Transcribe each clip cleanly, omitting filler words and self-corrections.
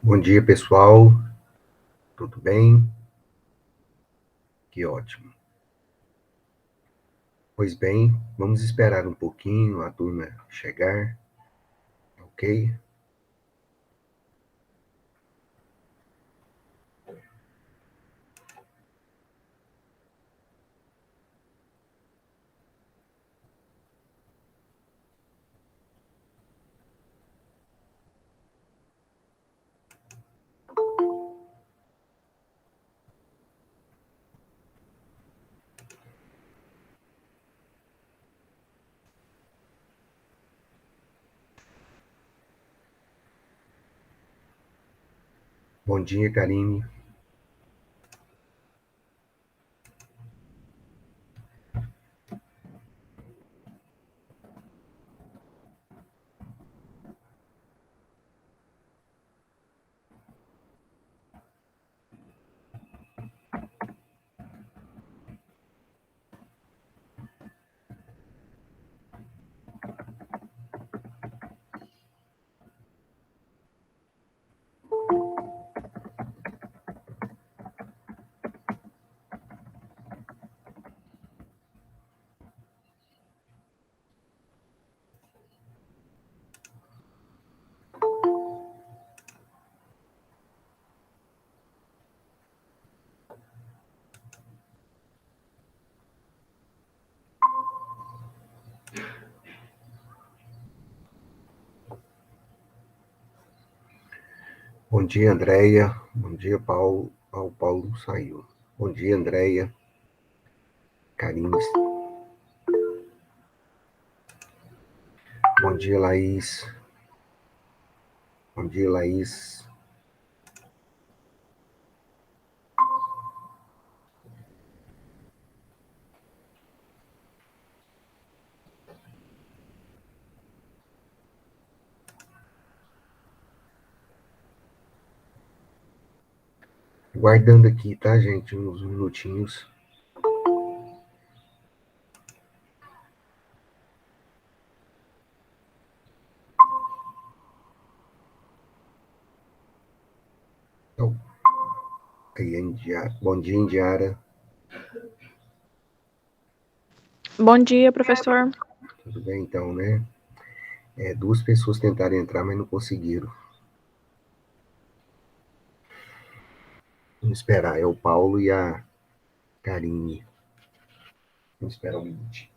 Bom dia, pessoal. Tudo bem? Que ótimo. Pois bem, vamos esperar um pouquinho a turma chegar, ok? Bom dia, Karine. Bom dia, Andréia. Bom dia, Paulo. O Paulo saiu. Bom dia, Andréia. Karine. Bom dia, Laís. Bom dia, Laís. Guardando aqui, tá, gente? Uns minutinhos. Então, bom dia, Indiara. Bom dia, professor. Tudo bem, então, né? Duas pessoas tentaram entrar, mas não conseguiram. Vamos esperar. É o Paulo e a Karine. Vamos esperar um minutinho.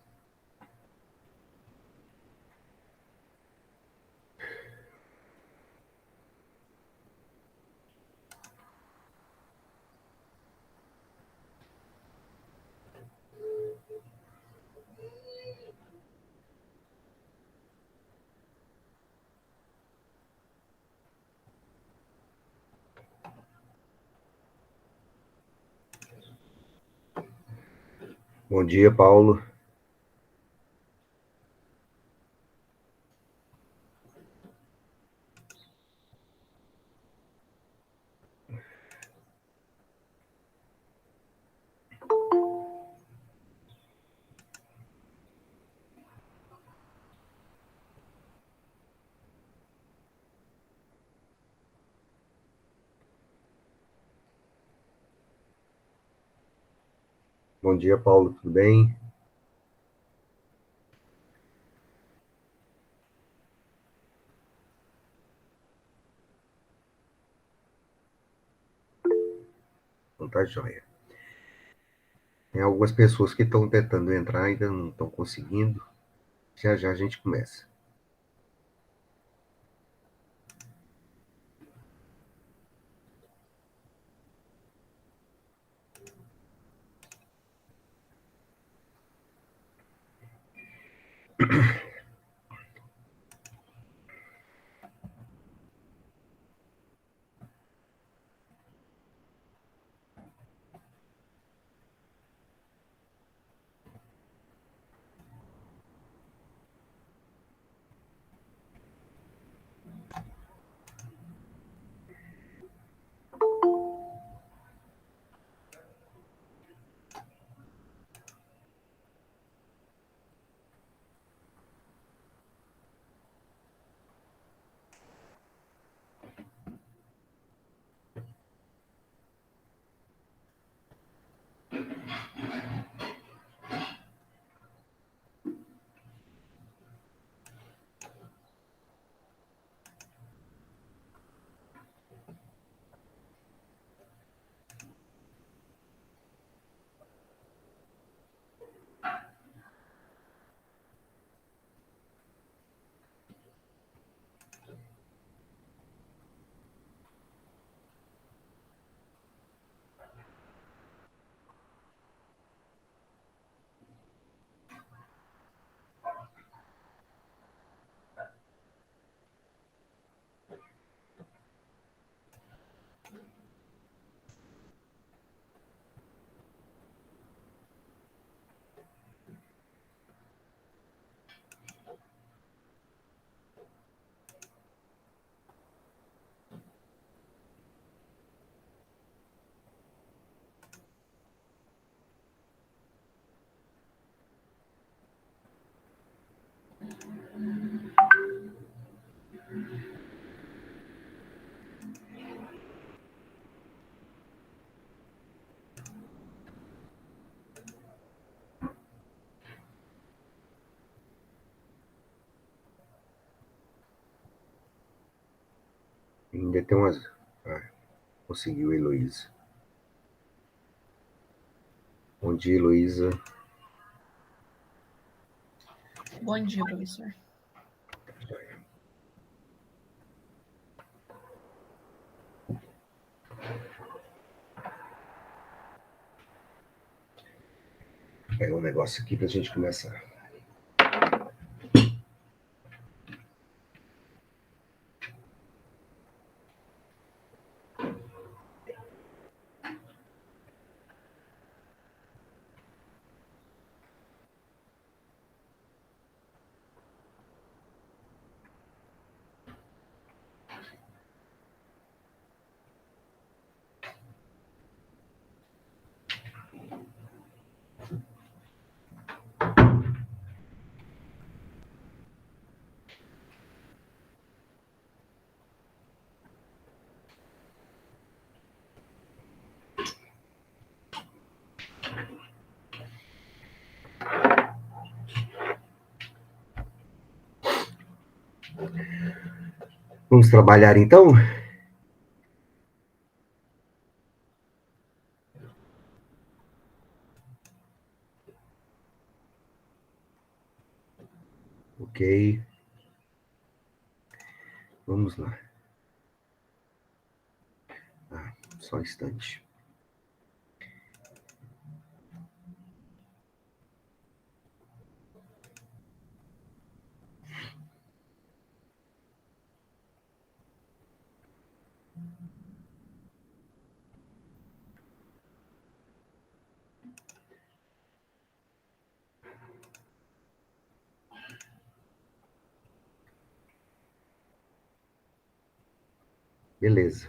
Bom dia, Paulo. Bom dia, Paulo. Tudo bem? Então tá joia. Tem algumas pessoas que estão tentando entrar, ainda não estão conseguindo. Já já a gente começa. Ainda tem umas... Ah, conseguiu, Heloísa. Bom dia, Heloísa. Bom dia, professor. Vou pegar um negócio aqui pra gente começar. Vamos trabalhar, então? Ok. Vamos lá. Só um instante. Beleza.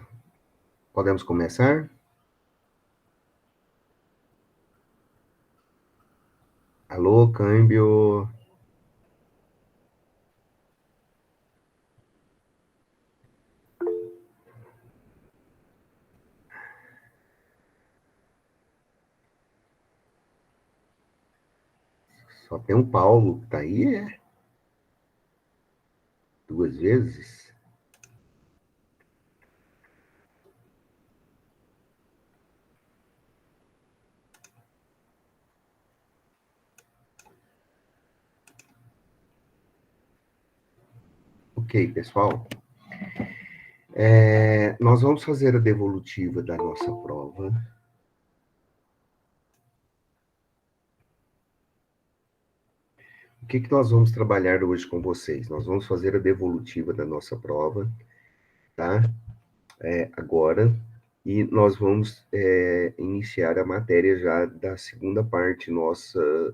Podemos começar? Alô, câmbio. Só tem um Paulo que tá aí, é? 2 vezes? Ok, pessoal. Nós vamos fazer a devolutiva da nossa prova. O que nós vamos trabalhar hoje com vocês? Nós vamos fazer a devolutiva da nossa prova, tá? Agora. E nós vamos iniciar a matéria já da segunda parte nossa,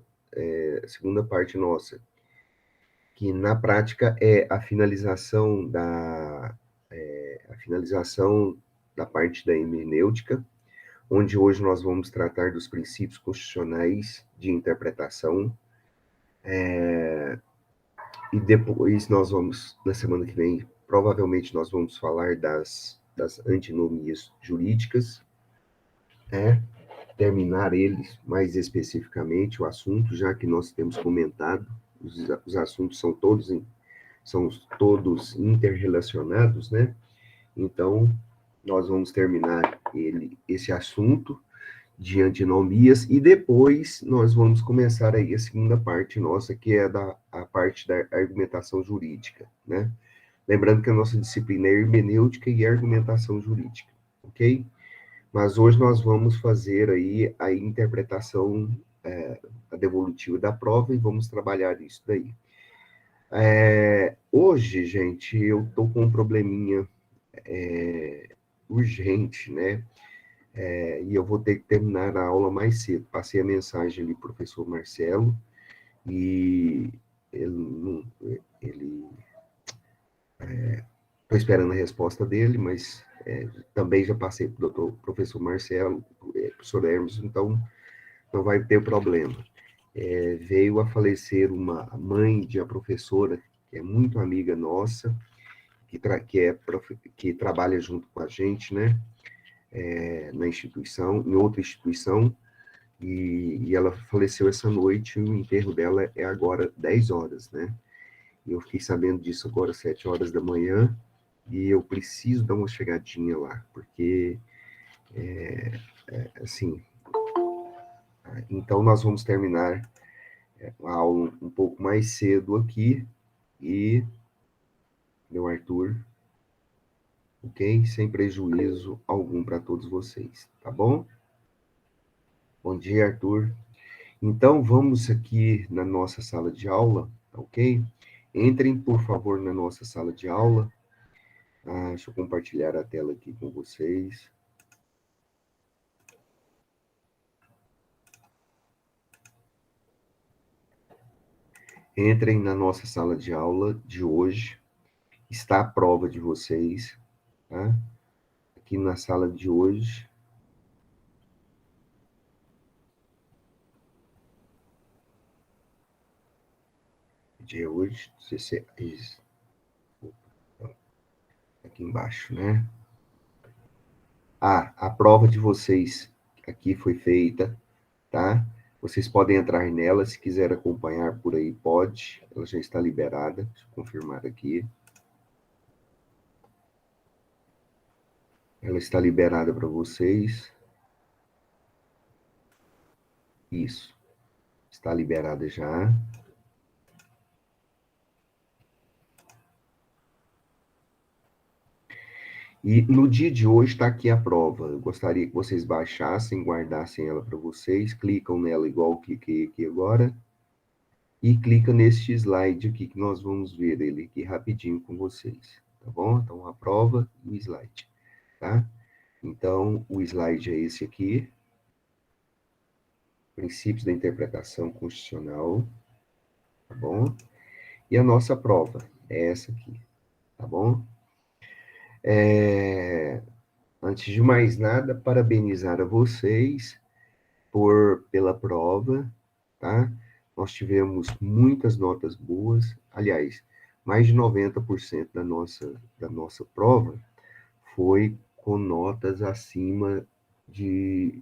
que na prática é a finalização da parte da hermenêutica, onde hoje nós vamos tratar dos princípios constitucionais de interpretação, e depois nós vamos, na semana que vem, provavelmente nós vamos falar das antinomias jurídicas, terminar eles mais especificamente, o assunto, já que nós temos comentado, os assuntos são todos interrelacionados, né? Então, nós vamos terminar esse assunto de antinomias, e depois nós vamos começar aí a segunda parte nossa, que é a parte da argumentação jurídica, né? Lembrando que a nossa disciplina é hermenêutica e argumentação jurídica, ok? Mas hoje nós vamos fazer aí a interpretação, a devolutiva da prova, e vamos trabalhar isso daí. Hoje, gente, eu tô com um probleminha urgente, né? E eu vou ter que terminar a aula mais cedo. Passei a mensagem ali pro professor Marcelo, e ele estou esperando a resposta dele, mas também já passei para o professor Marcelo, professor Hermes, então não vai ter problema. Veio a falecer uma mãe de uma professora que é muito amiga nossa, que trabalha junto com a gente, né, na instituição, em outra instituição, e ela faleceu essa noite, e o enterro dela é agora 10 horas, né? E eu fiquei sabendo disso agora 7 horas da manhã, e eu preciso dar uma chegadinha lá, porque, assim, então nós vamos terminar a aula um pouco mais cedo aqui, e, meu Arthur, ok? Sem prejuízo algum para todos vocês, tá bom? Bom dia, Arthur. Então, vamos aqui na nossa sala de aula, ok? Entrem, por favor, na nossa sala de aula. Deixa eu compartilhar a tela aqui com vocês. Entrem na nossa sala de aula de hoje. Está a prova de vocês, tá? Aqui na sala de hoje. Dia hoje, 16. Aqui embaixo, né? A prova de vocês aqui foi feita, tá? Vocês podem entrar nela, se quiser acompanhar por aí, pode. Ela já está liberada. Deixa eu confirmar aqui. Ela está liberada para vocês. Isso. Está liberada já. E no dia de hoje está aqui a prova. Eu gostaria que vocês baixassem, guardassem ela para vocês. Clicam nela igual que aqui agora. E clica neste slide aqui que nós vamos ver ele aqui rapidinho com vocês. Tá bom? Então, a prova e o slide. Tá? Então, o slide é esse aqui. Princípios da interpretação constitucional. Tá bom? E a nossa prova é essa aqui. Tá bom? Antes de mais nada, parabenizar a vocês pela prova, tá? Nós tivemos muitas notas boas, aliás, mais de 90% da nossa prova foi com notas acima de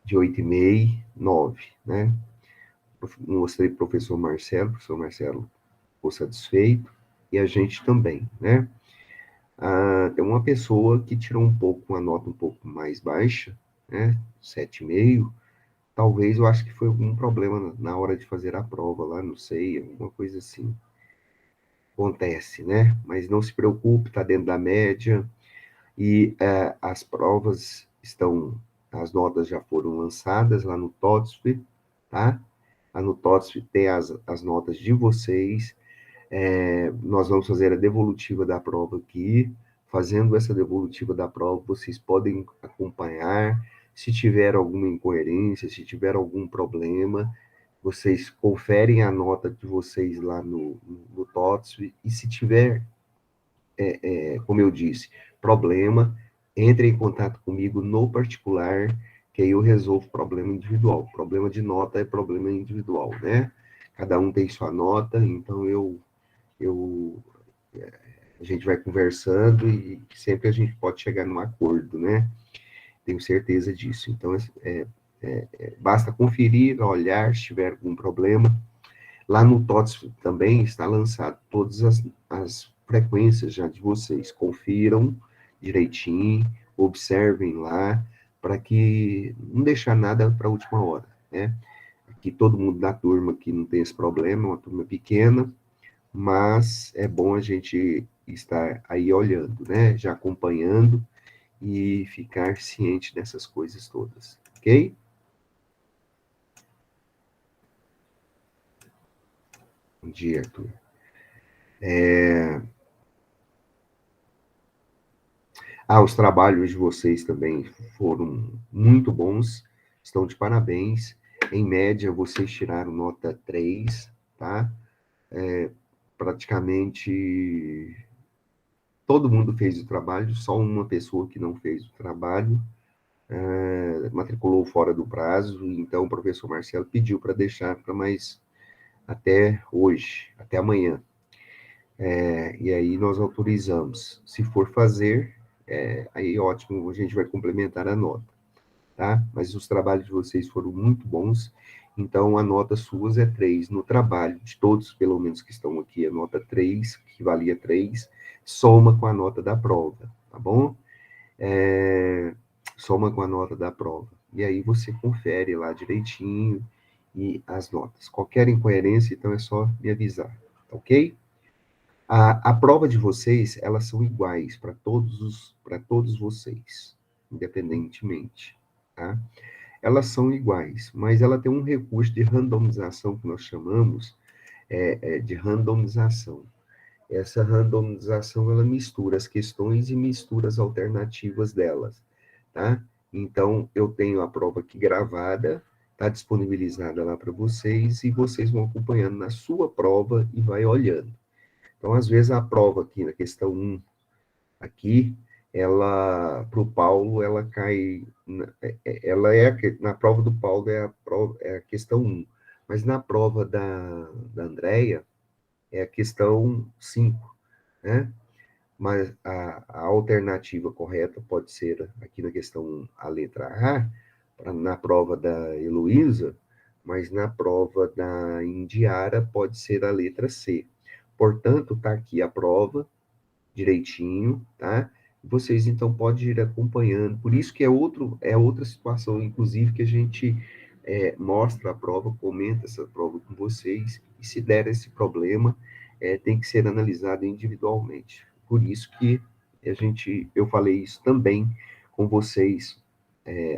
8,5, 9, né? Mostrei para o professor Marcelo ficou satisfeito, e a gente também, né? Tem uma pessoa que tirou uma nota um pouco mais baixa, né? 7,5. Talvez eu acho que foi algum problema na hora de fazer a prova lá, não sei, alguma coisa assim. Acontece, né? Mas não se preocupe, está dentro da média. E as provas as notas já foram lançadas lá no TOTSP, tá? Lá no TOTSP tem as notas de vocês. Nós vamos fazer a devolutiva da prova aqui. Fazendo essa devolutiva da prova, vocês podem acompanhar. Se tiver alguma incoerência, se tiver algum problema, vocês conferem a nota de vocês lá no TOTS, e se tiver, como eu disse, problema, entre em contato comigo no particular, que aí eu resolvo problema individual. Problema de nota é problema individual, né? Cada um tem sua nota, então a gente vai conversando e sempre a gente pode chegar num acordo, né? Tenho certeza disso. Então, basta conferir, olhar, se tiver algum problema. Lá no TOTS também está lançado todas as frequências já de vocês. Confiram direitinho, observem lá, para que não deixar nada para a última hora, né? Aqui todo mundo da turma aqui não tem esse problema, é uma turma pequena, mas é bom a gente estar aí olhando, né? Já acompanhando e ficar ciente dessas coisas todas, ok? Bom dia, Arthur. Os trabalhos de vocês também foram muito bons, estão de parabéns. Em média, vocês tiraram nota 3, tá? Praticamente todo mundo fez o trabalho, só uma pessoa que não fez o trabalho, matriculou fora do prazo, então o professor Marcelo pediu para deixar para mais até hoje, até amanhã. E aí nós autorizamos. Se for fazer, aí ótimo, a gente vai complementar a nota, tá? Mas os trabalhos de vocês foram muito bons, Então, a nota suas é 3. No trabalho, de todos, pelo menos, que estão aqui, a nota 3, que valia 3, soma com a nota da prova, tá bom? Soma com a nota da prova. E aí você confere lá direitinho e as notas. Qualquer incoerência, então, é só me avisar, tá ok? A prova de vocês, elas são iguais para todos vocês, independentemente, tá? Elas são iguais, mas ela tem um recurso de randomização que nós chamamos de randomização. Essa randomização, ela mistura as questões e mistura as alternativas delas, tá? Então, eu tenho a prova aqui gravada, está disponibilizada lá para vocês, e vocês vão acompanhando na sua prova e vai olhando. Então, às vezes, a prova aqui, na questão 1, aqui, ela, para o Paulo, ela cai, ela na prova do Paulo é a questão 1, mas na prova da Andrea é a questão 5, né? Mas a alternativa correta pode ser, aqui na questão 1, a letra A, na prova da Heloísa, mas na prova da Indiara pode ser a letra C. Portanto, está aqui a prova, direitinho, tá? Vocês, então, podem ir acompanhando. Por isso que é outra situação, inclusive, que a gente mostra a prova, comenta essa prova com vocês, e se der esse problema, tem que ser analisado individualmente. Por isso que eu falei isso também com vocês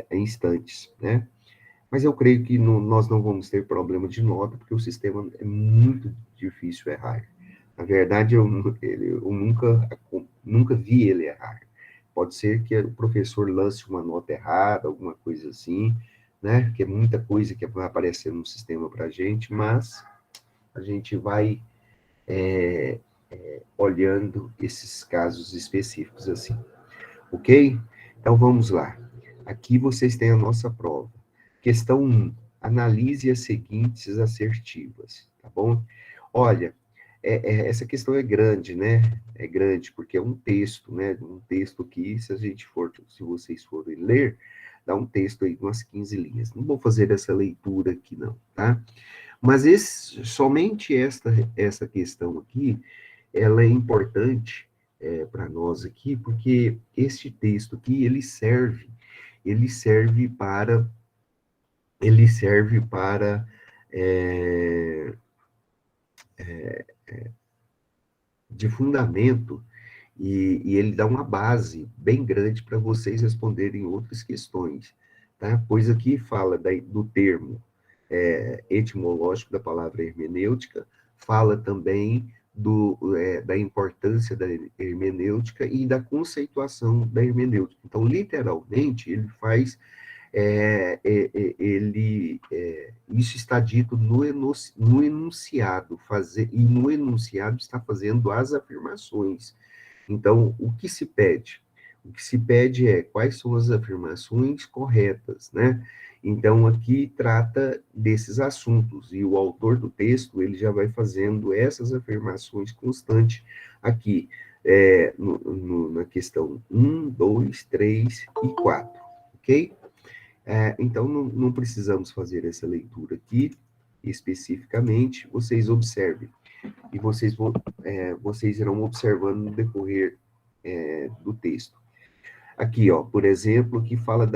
em instantes, né? Mas eu creio que nós não vamos ter problema de nota, porque o sistema é muito difícil errar. Na verdade, eu nunca vi ele errar. Pode ser que o professor lance uma nota errada, alguma coisa assim, né? Que é muita coisa que vai aparecer no sistema para a gente, mas a gente vai olhando esses casos específicos assim. Ok? Então, vamos lá. Aqui vocês têm a nossa prova. Questão 1. Analise as seguintes assertivas, tá bom? Olha, essa questão é grande, né? É grande, porque é um texto, né? Um texto que, se vocês forem ler, dá um texto aí de umas 15 linhas. Não vou fazer essa leitura aqui, não, tá? Mas somente essa questão aqui, ela é importante para nós aqui, porque este texto aqui, ele serve para é, de fundamento, e ele dá uma base bem grande para vocês responderem outras questões, tá? Pois aqui fala do termo etimológico da palavra hermenêutica, fala também da importância da hermenêutica e da conceituação da hermenêutica. Então, literalmente, ele faz isso está dito no enunciado, e no enunciado está fazendo as afirmações. Então, o que se pede? O que se pede é quais são as afirmações corretas, né? Então, aqui trata desses assuntos, e o autor do texto, ele já vai fazendo essas afirmações constantes aqui, na questão 1, 2, 3 e 4, ok? Então, não precisamos fazer essa leitura aqui, especificamente, vocês observem, e vocês irão observando no decorrer do texto. Aqui, ó, por exemplo, que fala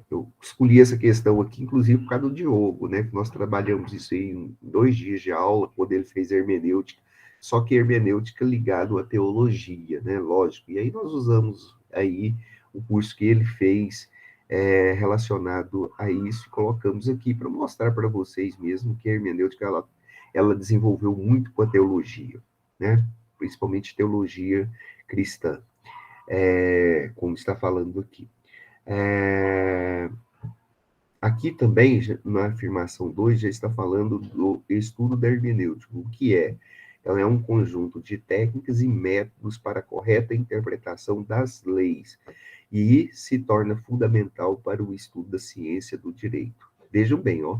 eu escolhi essa questão aqui, inclusive, por causa do Diogo, né, que nós trabalhamos isso aí em 2 dias de aula, quando ele fez hermenêutica, só que hermenêutica ligado à teologia, né, lógico, e aí nós usamos aí o curso que ele fez relacionado a isso, colocamos aqui para mostrar para vocês mesmo que a hermenêutica, ela desenvolveu muito com a teologia, né, principalmente teologia cristã, como está falando aqui. Aqui também, na afirmação 2, já está falando do estudo da hermenêutica. O que é? Ela é um conjunto de técnicas e métodos para a correta interpretação das leis e se torna fundamental para o estudo da ciência do direito. Vejam bem, ó,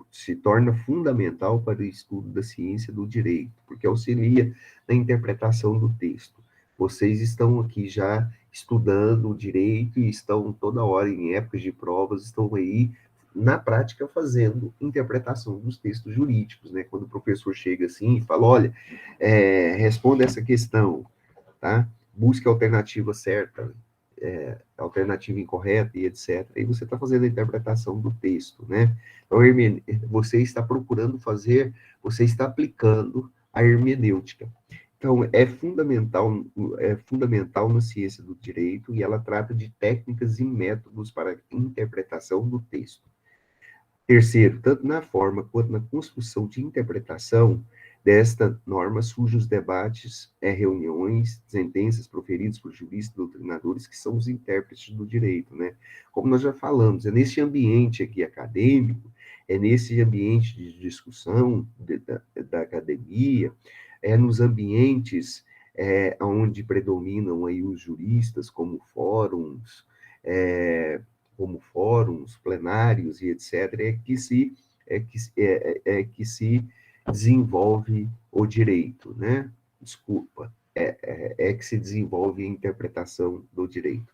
se torna fundamental para o estudo da ciência do direito, porque auxilia na interpretação do texto. Vocês estão aqui já estudando o direito e estão toda hora, em épocas de provas, estão aí, na prática, fazendo interpretação dos textos jurídicos, né? Quando o professor chega assim e fala, olha, responda essa questão, tá? Busque a alternativa certa, alternativa incorreta e etc. E você está fazendo a interpretação do texto, né? Então, você está procurando fazer, você está aplicando a hermenêutica. Então, é fundamental na ciência do direito e ela trata de técnicas e métodos para a interpretação do texto. Terceiro, tanto na forma quanto na construção de interpretação desta norma surgem os debates, reuniões, sentenças proferidas por juristas, doutrinadores, que são os intérpretes do direito, né? Como nós já falamos, é nesse ambiente aqui acadêmico, é nesse ambiente de discussão da academia, é nos ambientes onde predominam aí os juristas, como fóruns, plenários e etc., que se desenvolve o direito, né? Desculpa, que se desenvolve a interpretação do direito.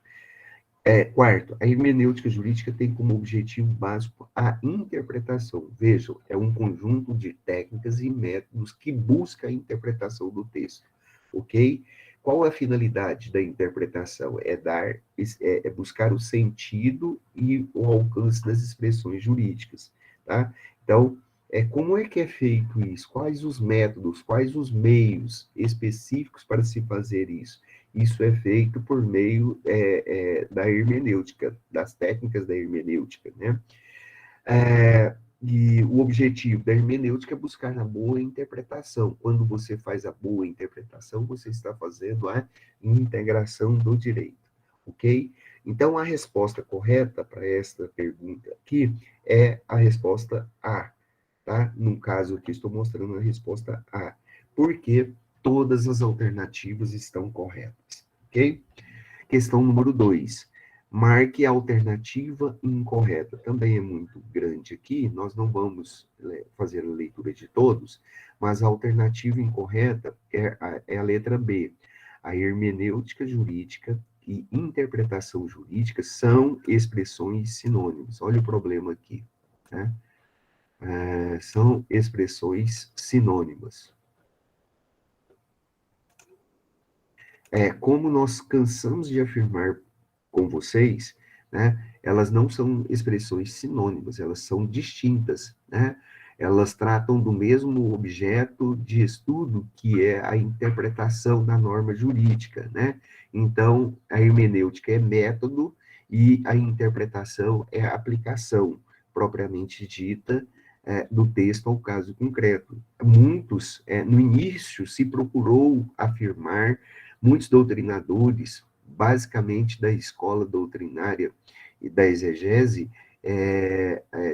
Quarto, a hermenêutica jurídica tem como objetivo básico a interpretação. Vejam, é um conjunto de técnicas e métodos que busca a interpretação do texto, ok? Qual a finalidade da interpretação? É buscar o sentido e o alcance das expressões jurídicas, tá? Então, como é que é feito isso? Quais os métodos, quais os meios específicos para se fazer isso? Isso é feito por meio da hermenêutica, das técnicas da hermenêutica, né? E o objetivo da hermenêutica é buscar a boa interpretação. Quando você faz a boa interpretação, você está fazendo a integração do direito, ok? Então, a resposta correta para esta pergunta aqui é a resposta A, tá? No caso aqui, estou mostrando a resposta A, porque todas as alternativas estão corretas, ok? Questão número 2. Marque a alternativa incorreta. Também é muito grande aqui, nós não vamos fazer a leitura de todos, mas a alternativa incorreta é a letra B. A hermenêutica jurídica e interpretação jurídica são expressões sinônimas. Olha o problema aqui, né? São expressões sinônimas. Como nós cansamos de afirmar com vocês, né, elas não são expressões sinônimas, elas são distintas, né? Elas tratam do mesmo objeto de estudo, que é a interpretação da norma jurídica, né? Então, a hermenêutica é método e a interpretação é a aplicação, propriamente dita, do texto ao caso concreto. No início, se procurou afirmar, muitos doutrinadores, basicamente da escola doutrinária e da exegese,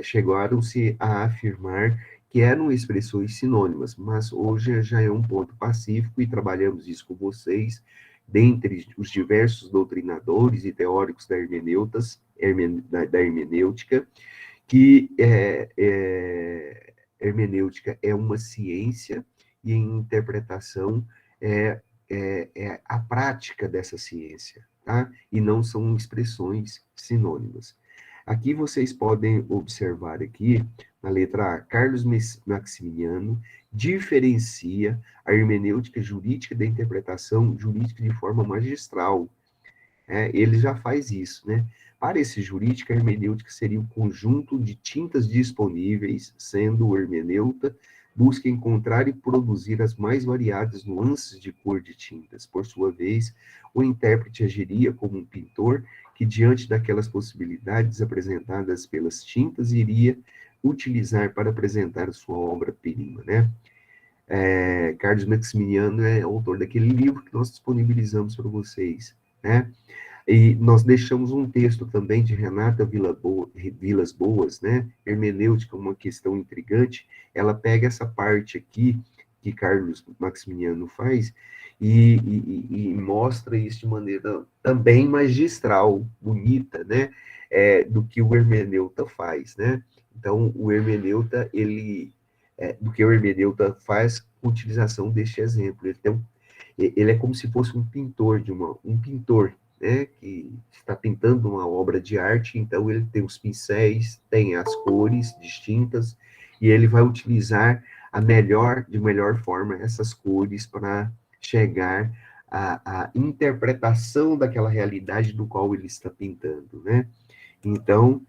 chegaram-se a afirmar que eram expressões sinônimas, mas hoje já é um ponto pacífico e trabalhamos isso com vocês, dentre os diversos doutrinadores e teóricos da hermenêutica, que hermenêutica é uma ciência e a interpretação é a prática dessa ciência, tá? E não são expressões sinônimas. Aqui vocês podem observar aqui, na letra A, Carlos Maximiano diferencia a hermenêutica jurídica da interpretação jurídica de forma magistral. Ele já faz isso, né? Para esse jurídico, a hermenêutica seria o conjunto de tintas disponíveis, sendo o hermeneuta busca encontrar e produzir as mais variadas nuances de cor de tintas. Por sua vez, o intérprete agiria como um pintor que, diante daquelas possibilidades apresentadas pelas tintas, iria utilizar para apresentar sua obra-prima, né? Carlos Maximiano é autor daquele livro que nós disponibilizamos para vocês, né? E nós deixamos um texto também de Renata Vilas Boas, né? Hermenêutica, uma questão intrigante. Ela pega essa parte aqui que Carlos Maximiano faz e mostra isso de maneira também magistral, bonita, né? Do que o hermeneuta faz, né? Então, o hermeneuta, do que o hermeneuta faz com utilização deste exemplo. Ele é como se fosse um pintor, né, que está pintando uma obra de arte, então ele tem os pincéis, tem as cores distintas, e ele vai utilizar de melhor forma essas cores para chegar à interpretação daquela realidade do qual ele está pintando, né? Então,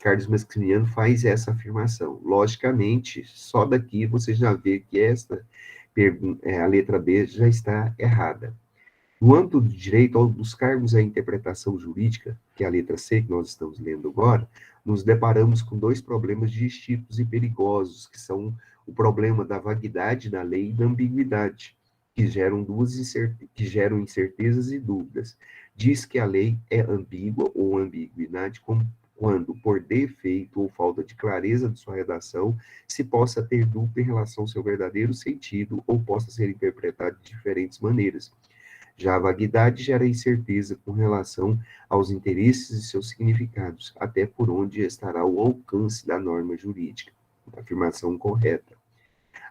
Carlos Maximiano faz essa afirmação. Logicamente, só daqui você já vê que a letra B já está errada. No âmbito do direito, ao buscarmos a interpretação jurídica, que é a letra C, que nós estamos lendo agora, nos deparamos com dois problemas distintos e perigosos, que são o problema da vaguidade da lei e da ambiguidade, que geram incertezas e dúvidas. Diz que a lei é ambígua ou ambiguidade quando, por defeito ou falta de clareza de sua redação, se possa ter dúvida em relação ao seu verdadeiro sentido ou possa ser interpretado de diferentes maneiras. Já a vaguidade gera incerteza com relação aos interesses e seus significados, até por onde estará o alcance da norma jurídica. Afirmação correta.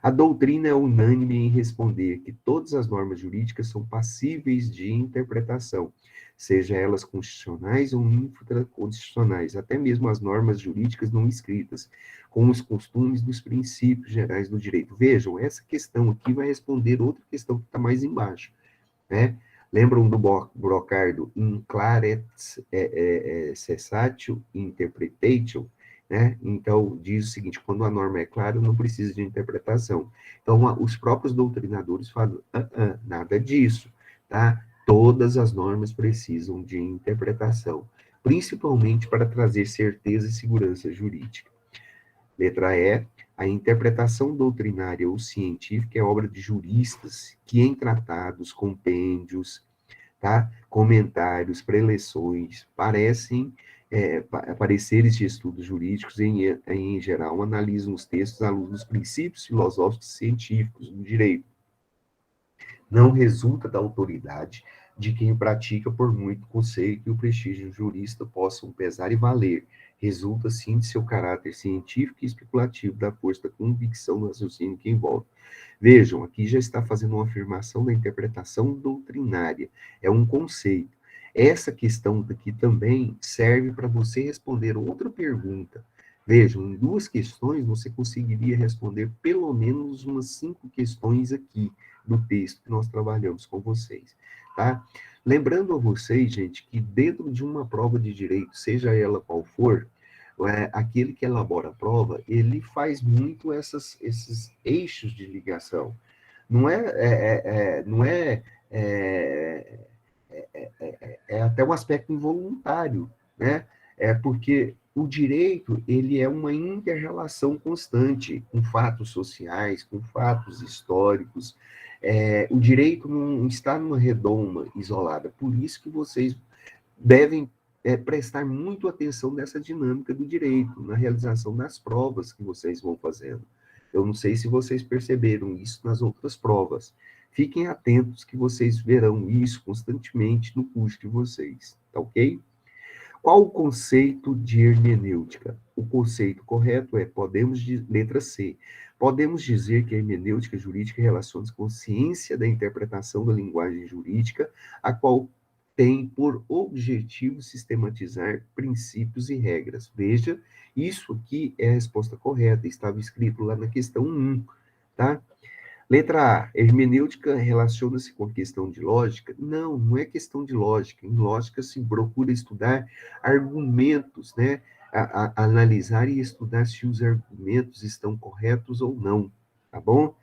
A doutrina é unânime em responder que todas as normas jurídicas são passíveis de interpretação, seja elas constitucionais ou infraconstitucionais, até mesmo as normas jurídicas não escritas, com os costumes dos princípios gerais do direito. Vejam, essa questão aqui vai responder outra questão que está mais embaixo, né? Lembram do Brocardo, in claret cessatio interpretatio, né? Então, diz o seguinte, quando a norma é clara, não precisa de interpretação. Então, os próprios doutrinadores falam, nada disso, tá? Todas as normas precisam de interpretação, principalmente para trazer certeza e segurança jurídica. Letra E, a interpretação doutrinária ou científica é obra de juristas que em tratados, compêndios, tá? Comentários, preleções, pareceres de estudos jurídicos, em geral, analisam os textos à luz dos princípios filosóficos e científicos do direito. Não resulta da autoridade de quem o pratica, por muito conceito e o prestígio do jurista possam pesar e valer. Resulta, sim, de seu caráter científico e especulativo, da força da convicção do raciocínio que envolve. Vejam, aqui já está fazendo uma afirmação da interpretação doutrinária. É um conceito. Essa questão daqui também serve para você responder outra pergunta. Vejam, em 2 questões você conseguiria responder pelo menos umas 5 questões aqui do texto que nós trabalhamos com vocês, tá? Lembrando a vocês, gente, que dentro de uma prova de direito, seja ela qual for, aquele que elabora a prova, ele faz muito esses eixos de ligação. Não é até um aspecto involuntário, né? Porque o direito, ele é uma inter-relação constante com fatos sociais, com fatos históricos. O direito não está numa redoma isolada, por isso que vocês devem prestar muito atenção nessa dinâmica do direito, na realização das provas que vocês vão fazendo. Eu não sei se vocês perceberam isso nas outras provas. Fiquem atentos que vocês verão isso constantemente no curso de vocês, tá ok? Qual o conceito de hermenêutica? O conceito correto é, letra C, podemos dizer que a hermenêutica jurídica relaciona-se com a ciência da interpretação da linguagem jurídica, a qual tem por objetivo sistematizar princípios e regras. Veja, isso aqui é a resposta correta, estava escrito lá na questão 1, tá? Letra A, hermenêutica relaciona-se com a questão de lógica? Não, não é questão de lógica. Em lógica se procura estudar argumentos, né? Analisar e estudar se os argumentos estão corretos ou não, tá bom?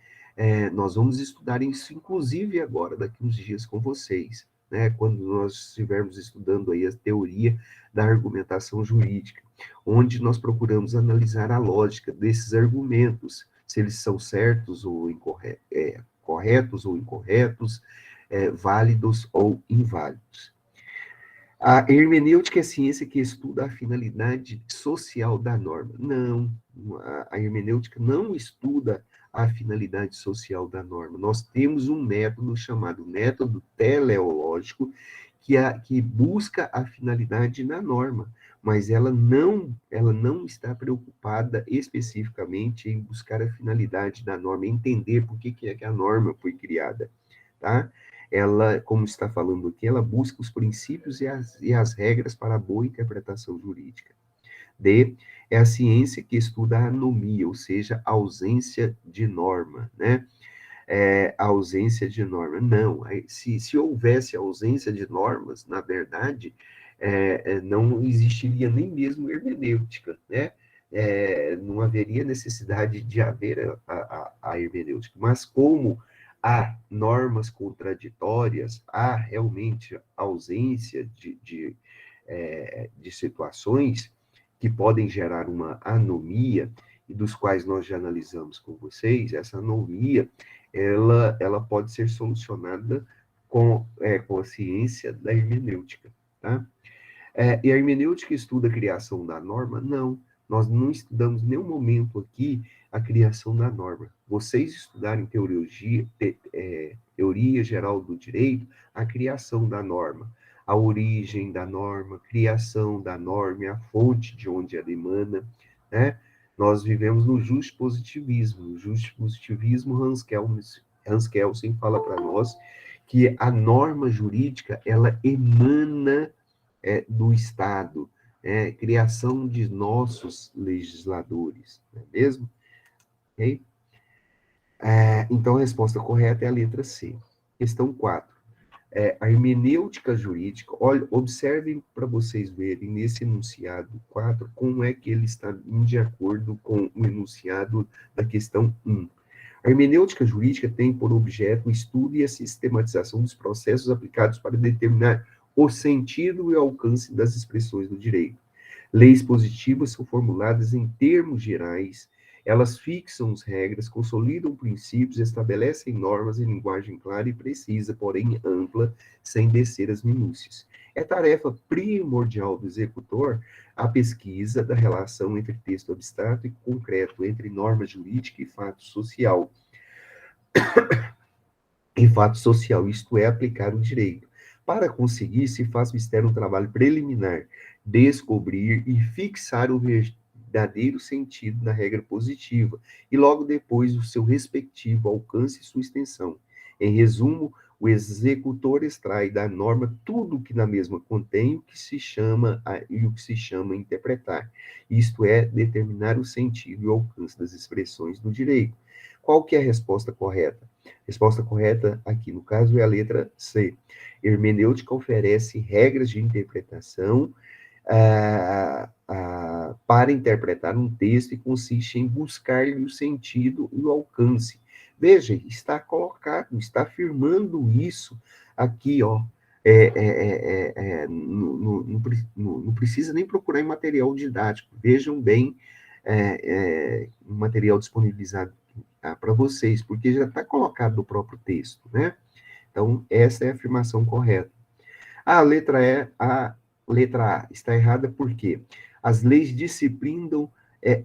Nós vamos estudar isso, inclusive, agora, daqui uns dias com vocês, né? Quando nós estivermos estudando aí a teoria da argumentação jurídica, onde nós procuramos analisar a lógica desses argumentos, se eles são certos ou corretos ou incorretos, válidos ou inválidos. A hermenêutica é a ciência que estuda a finalidade social da norma. Não, a hermenêutica não estuda a finalidade social da norma. Nós temos um método chamado método teleológico, que busca a finalidade na norma, mas ela não está preocupada especificamente em buscar a finalidade da norma, entender por que é que a norma foi criada, tá? ela, como está falando aqui, ela busca os princípios e as regras para a boa interpretação jurídica. D é a ciência que estuda a anomia, ou seja, a ausência de norma, né? A ausência de norma. Não, se houvesse ausência de normas, na verdade, não existiria nem mesmo hermenêutica, né? Não haveria necessidade de haver a hermenêutica. Mas como há normas contraditórias, há realmente ausência de situações que podem gerar uma anomia, e dos quais nós já analisamos com vocês, essa anomia ela pode ser solucionada com a ciência da hermenêutica, tá? E a hermenêutica estuda a criação da norma? Não, nós não estudamos em nenhum momento aqui a criação da norma. Vocês estudarem teoria geral do direito, a criação da norma, a origem da norma, criação da norma, a fonte de onde ela emana, né? Nós vivemos no justpositivismo. No justpositivismo, Hans Kelsen fala para nós que a norma jurídica, ela emana do Estado, criação de nossos legisladores, não é mesmo? Okay? Então, a resposta correta é a letra C. Questão 4. A hermenêutica jurídica, olha, observem para vocês verem nesse enunciado 4 como é que ele está de acordo com o enunciado da questão 1. A hermenêutica jurídica tem por objeto o estudo e a sistematização dos processos aplicados para determinar o sentido e o alcance das expressões do direito. Leis positivas são formuladas em termos gerais, elas fixam as regras, consolidam princípios, estabelecem normas em linguagem clara e precisa, porém ampla, sem descer às minúcias. É tarefa primordial do executor a pesquisa da relação entre texto abstrato e concreto, entre norma jurídica e fato social. Isto é, aplicar o direito. Para conseguir, se faz mistério um trabalho preliminar, descobrir e fixar o verdadeiro sentido da regra positiva, e logo depois o seu respectivo alcance e sua extensão. Em resumo, o executor extrai da norma tudo o que na mesma contém o que se chama interpretar. Isto é, determinar o sentido e o alcance das expressões do direito. Qual que é a resposta correta? A resposta correta aqui, no caso, é a letra C. Hermenêutica oferece regras de interpretação para interpretar um texto e consiste em buscar-lhe o sentido e o alcance. Veja, está colocado, está afirmando isso aqui, ó. Não precisa nem procurar em material didático. Vejam bem o material disponibilizado para vocês, porque já está colocado no próprio texto, né? Então, essa é a afirmação correta. A letra A está errada porque as leis disciplinam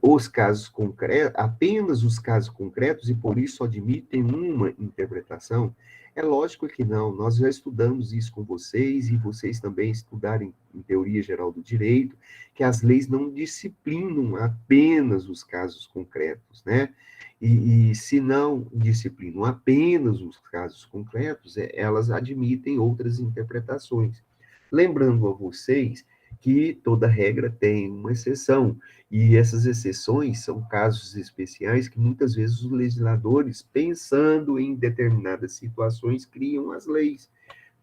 os casos concretos, apenas os casos concretos, e por isso admitem uma interpretação. É lógico que não, nós já estudamos isso com vocês, e vocês também estudarem em teoria geral do direito, que as leis não disciplinam apenas os casos concretos, né? E se não disciplinam apenas os casos concretos, elas admitem outras interpretações. Lembrando a vocês que toda regra tem uma exceção, e essas exceções são casos especiais que muitas vezes os legisladores, pensando em determinadas situações, criam as leis,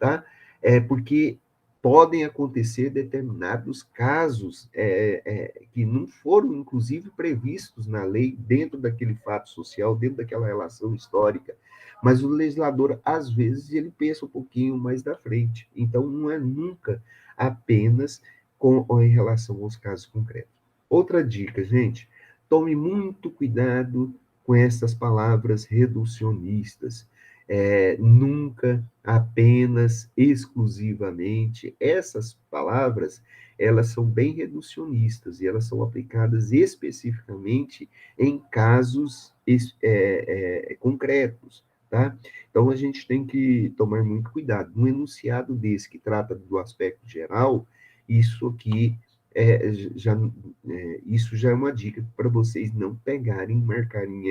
tá? Porque podem acontecer determinados casos que não foram, inclusive, previstos na lei, dentro daquele fato social, dentro daquela relação histórica, mas o legislador, às vezes, ele pensa um pouquinho mais da frente. Então, não é nunca apenas em relação aos casos concretos. Outra dica, gente, tome muito cuidado com essas palavras reducionistas. Nunca, apenas, exclusivamente. Essas palavras, elas são bem reducionistas e elas são aplicadas especificamente em casos concretos, tá? Então, a gente tem que tomar muito cuidado. Um enunciado desse que trata do aspecto geral, isso aqui isso já é uma dica para vocês não pegarem, marcarem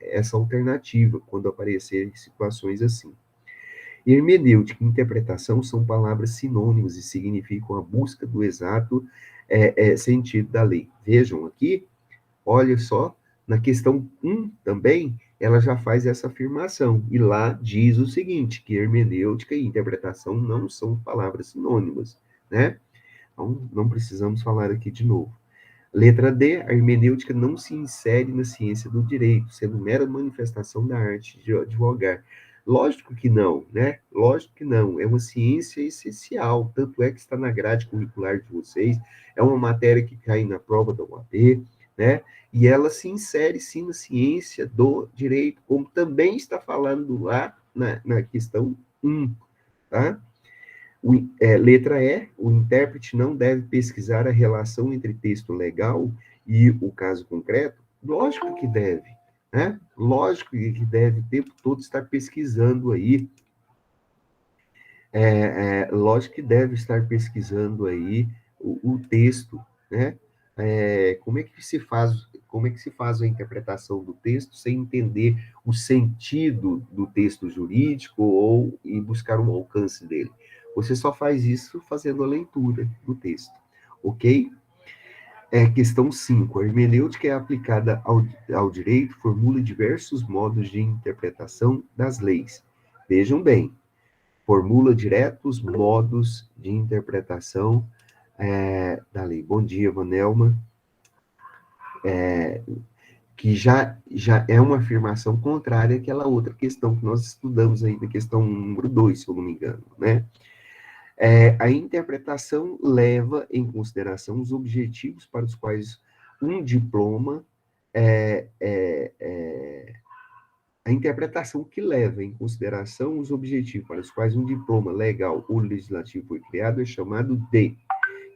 essa alternativa quando aparecerem situações assim. Hermenêutica e interpretação são palavras sinônimas e significam a busca do exato sentido da lei. Vejam aqui, olha só, na questão 1 também, ela já faz essa afirmação, e lá diz o seguinte, que hermenêutica e interpretação não são palavras sinônimas, né? Então, não precisamos falar aqui de novo. Letra D, a hermenêutica não se insere na ciência do direito, sendo mera manifestação da arte de advogar. Lógico que não, né? Lógico que não. É uma ciência essencial, tanto é que está na grade curricular de vocês, é uma matéria que cai na prova da UAB, né? E ela se insere, sim, na ciência do direito, como também está falando lá na questão 1, tá? Letra E, o intérprete não deve pesquisar a relação entre texto legal e o caso concreto? Lógico que deve, né? Lógico que deve o tempo todo estar pesquisando aí, lógico que deve estar pesquisando aí o texto, né? Como é que se faz a interpretação do texto sem entender o sentido do texto jurídico ou e buscar um alcance dele? Você só faz isso fazendo a leitura do texto, ok? Questão 5. A hermenêutica é aplicada ao direito, formula diversos modos de interpretação das leis. Vejam bem, formula diretos modos de interpretação da lei. Bom dia, Vanelma. Que já é uma afirmação contrária àquela outra questão que nós estudamos aí, da questão número 2, se eu não me engano, né? A interpretação leva em consideração os objetivos para os quais um diploma a interpretação que leva em consideração os objetivos para os quais um diploma legal ou legislativo foi criado é chamado de.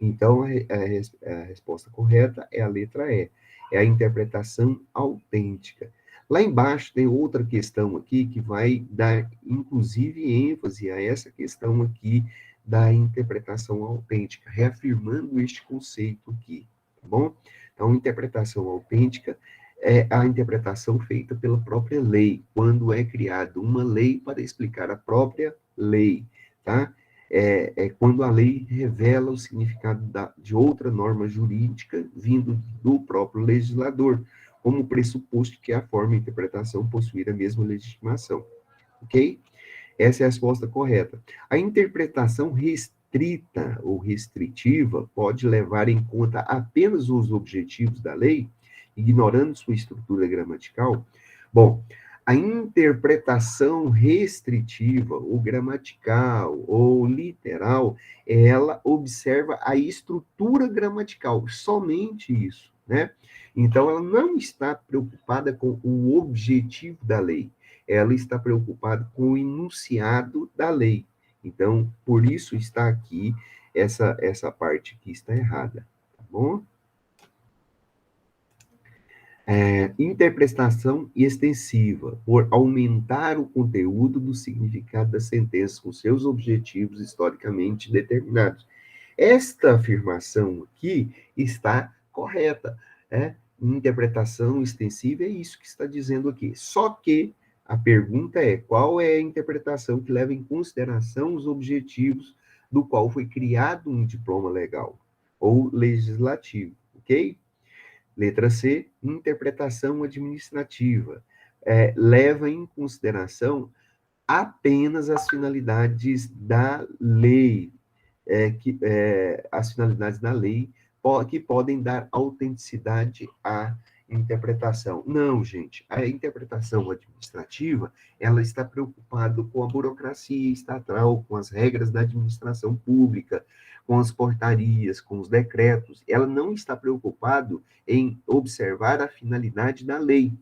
Então, a resposta correta é a letra E. É a interpretação autêntica. Lá embaixo tem outra questão aqui que vai dar, inclusive, ênfase a essa questão aqui da interpretação autêntica, reafirmando este conceito aqui, tá bom? Então, interpretação autêntica é a interpretação feita pela própria lei, quando é criada uma lei para explicar a própria lei, tá? Quando a lei revela o significado de outra norma jurídica vindo do próprio legislador, como pressuposto que a forma de interpretação possuir a mesma legitimação, ok? Essa é a resposta correta. A interpretação restrita ou restritiva pode levar em conta apenas os objetivos da lei, ignorando sua estrutura gramatical? Bom, a interpretação restritiva, ou gramatical, ou literal, ela observa a estrutura gramatical, somente isso, né? Então, ela não está preocupada com o objetivo da lei, ela está preocupada com o enunciado da lei. Então, por isso está aqui essa parte que está errada, tá bom? Interpretação extensiva, por aumentar o conteúdo do significado das sentenças com seus objetivos historicamente determinados. Esta afirmação aqui está correta, né? Interpretação extensiva é isso que está dizendo aqui. Só que a pergunta é, qual é a interpretação que leva em consideração os objetivos do qual foi criado um diploma legal ou legislativo, ok? Letra C, interpretação administrativa. Leva em consideração apenas as finalidades da lei, as finalidades da lei que podem dar autenticidade à interpretação. Não, gente, a interpretação administrativa, ela está preocupada com a burocracia estatal, com as regras da administração pública, com as portarias, com os decretos. Ela não está preocupada em observar a finalidade da lei.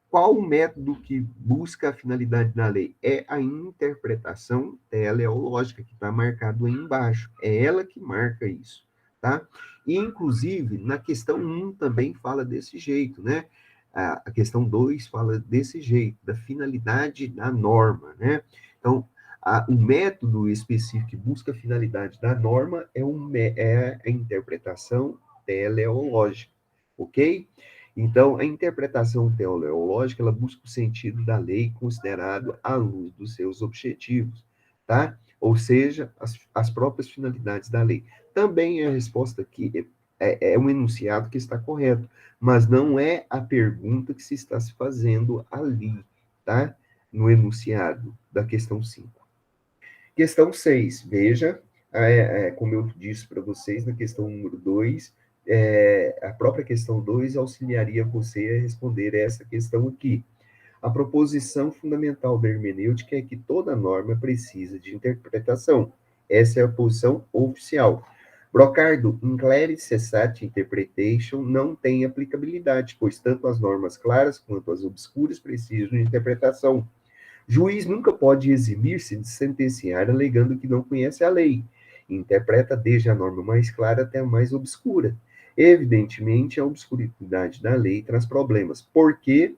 Qual o método que busca a finalidade da lei? É a interpretação teleológica, que está marcado aí embaixo. É ela que marca isso, tá? E, inclusive, na questão 1 também fala desse jeito, né? A questão 2 fala desse jeito, da finalidade da norma, né? Então, o método específico que busca a finalidade da norma é a interpretação teleológica, ok? Então, a interpretação teleológica, ela busca o sentido da lei considerado à luz dos seus objetivos, tá? Ou seja, as próprias finalidades da lei. Também a resposta aqui é um enunciado que está correto, mas não é a pergunta que se está se fazendo ali, tá? No enunciado da questão 5. Questão 6, veja, como eu disse para vocês na questão número 2, a própria questão 2 auxiliaria você a responder essa questão aqui. A proposição fundamental da hermenêutica é que toda norma precisa de interpretação. Essa é a posição oficial. Brocardo, inclare cessate interpretation não tem aplicabilidade, pois tanto as normas claras quanto as obscuras precisam de interpretação. Juiz nunca pode eximir-se de sentenciar alegando que não conhece a lei. Interpreta desde a norma mais clara até a mais obscura. Evidentemente, a obscuridade da lei traz problemas. Por quê?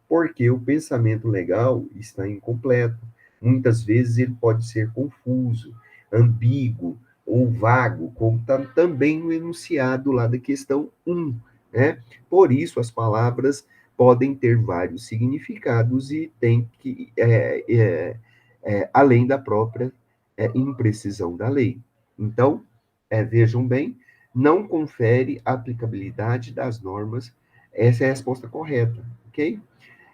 Porque o pensamento legal está incompleto. Muitas vezes ele pode ser confuso, ambíguo ou vago, como está também no enunciado lá da questão 1, né? Por isso, as palavras podem ter vários significados e tem que, além da própria imprecisão da lei. Então, vejam bem, não confere a aplicabilidade das normas, essa é a resposta correta, ok?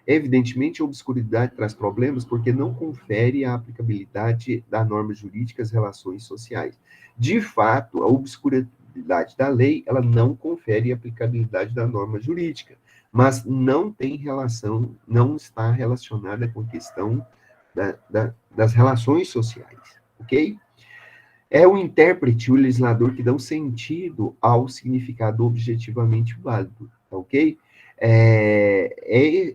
Evidentemente, a obscuridade traz problemas porque não confere a aplicabilidade da norma jurídica às relações sociais. De fato, a obscuridade da lei, ela não confere a aplicabilidade da norma jurídica, mas não tem relação, não está relacionada com a questão das relações sociais, ok? É o intérprete, o legislador, que dão sentido ao significado objetivamente válido, tá ok?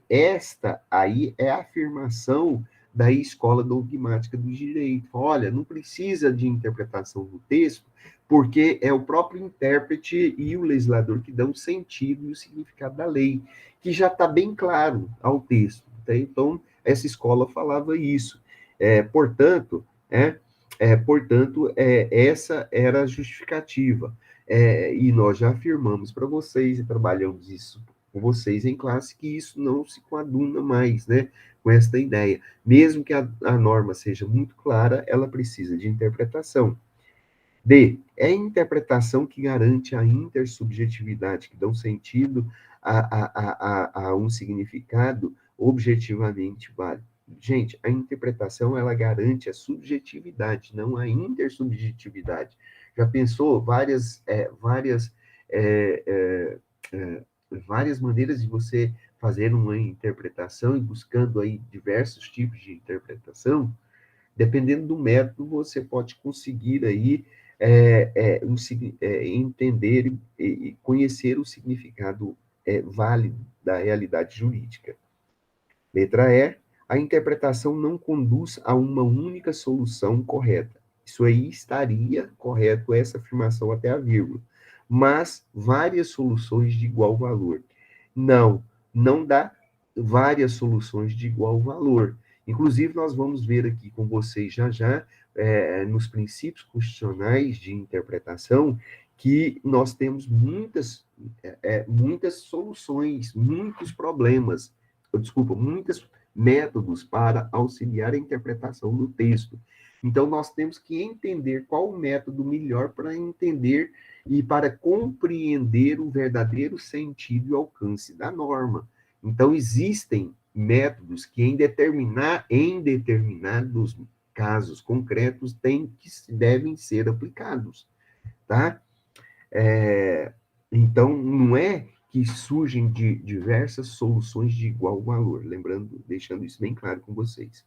Esta aí é a afirmação da escola dogmática do direito. Olha, não precisa de interpretação do texto, porque é o próprio intérprete e o legislador que dão sentido e o significado da lei, que já está bem claro ao texto. Tá? Então, essa escola falava isso. Portanto, essa era a justificativa. E nós já afirmamos para vocês, e trabalhamos isso com vocês em classe, que isso não se coaduna mais, né, com esta ideia. Mesmo que a norma seja muito clara, ela precisa de interpretação. D. É a interpretação que garante a intersubjetividade, que dá um sentido a um significado objetivamente válido. Gente, a interpretação, ela garante a subjetividade, não a intersubjetividade. Já pensou várias maneiras de você fazer uma interpretação e buscando aí diversos tipos de interpretação? Dependendo do método, você pode conseguir aí entender e conhecer o significado válido da realidade jurídica. Letra E, a interpretação não conduz a uma única solução correta. Isso aí estaria correto, essa afirmação até a vírgula. Mas várias soluções de igual valor. Não dá várias soluções de igual valor. Inclusive, nós vamos ver aqui com vocês já, nos princípios constitucionais de interpretação, que nós temos muitas soluções, muitos problemas, muitos métodos para auxiliar a interpretação do texto. Então, nós temos que entender qual o método melhor para entender e para compreender o verdadeiro sentido e alcance da norma. Então, existem métodos que em determinados casos concretos devem ser aplicados, tá? Então, não é que surgem de diversas soluções de igual valor, lembrando, deixando isso bem claro com vocês.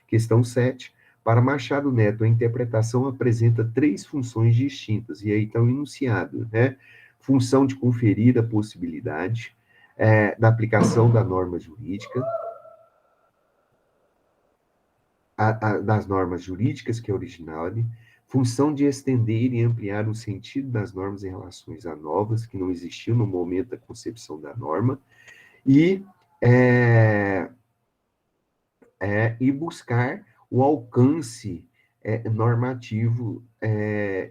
Questão 7. Para Machado Neto, a interpretação apresenta 3 funções distintas, e aí está o enunciado, né? Função de conferir a possibilidade da aplicação da norma jurídica, das normas jurídicas, que é original, função de estender e ampliar o sentido das normas em relação a novas, que não existiam no momento da concepção da norma, e buscar o alcance normativo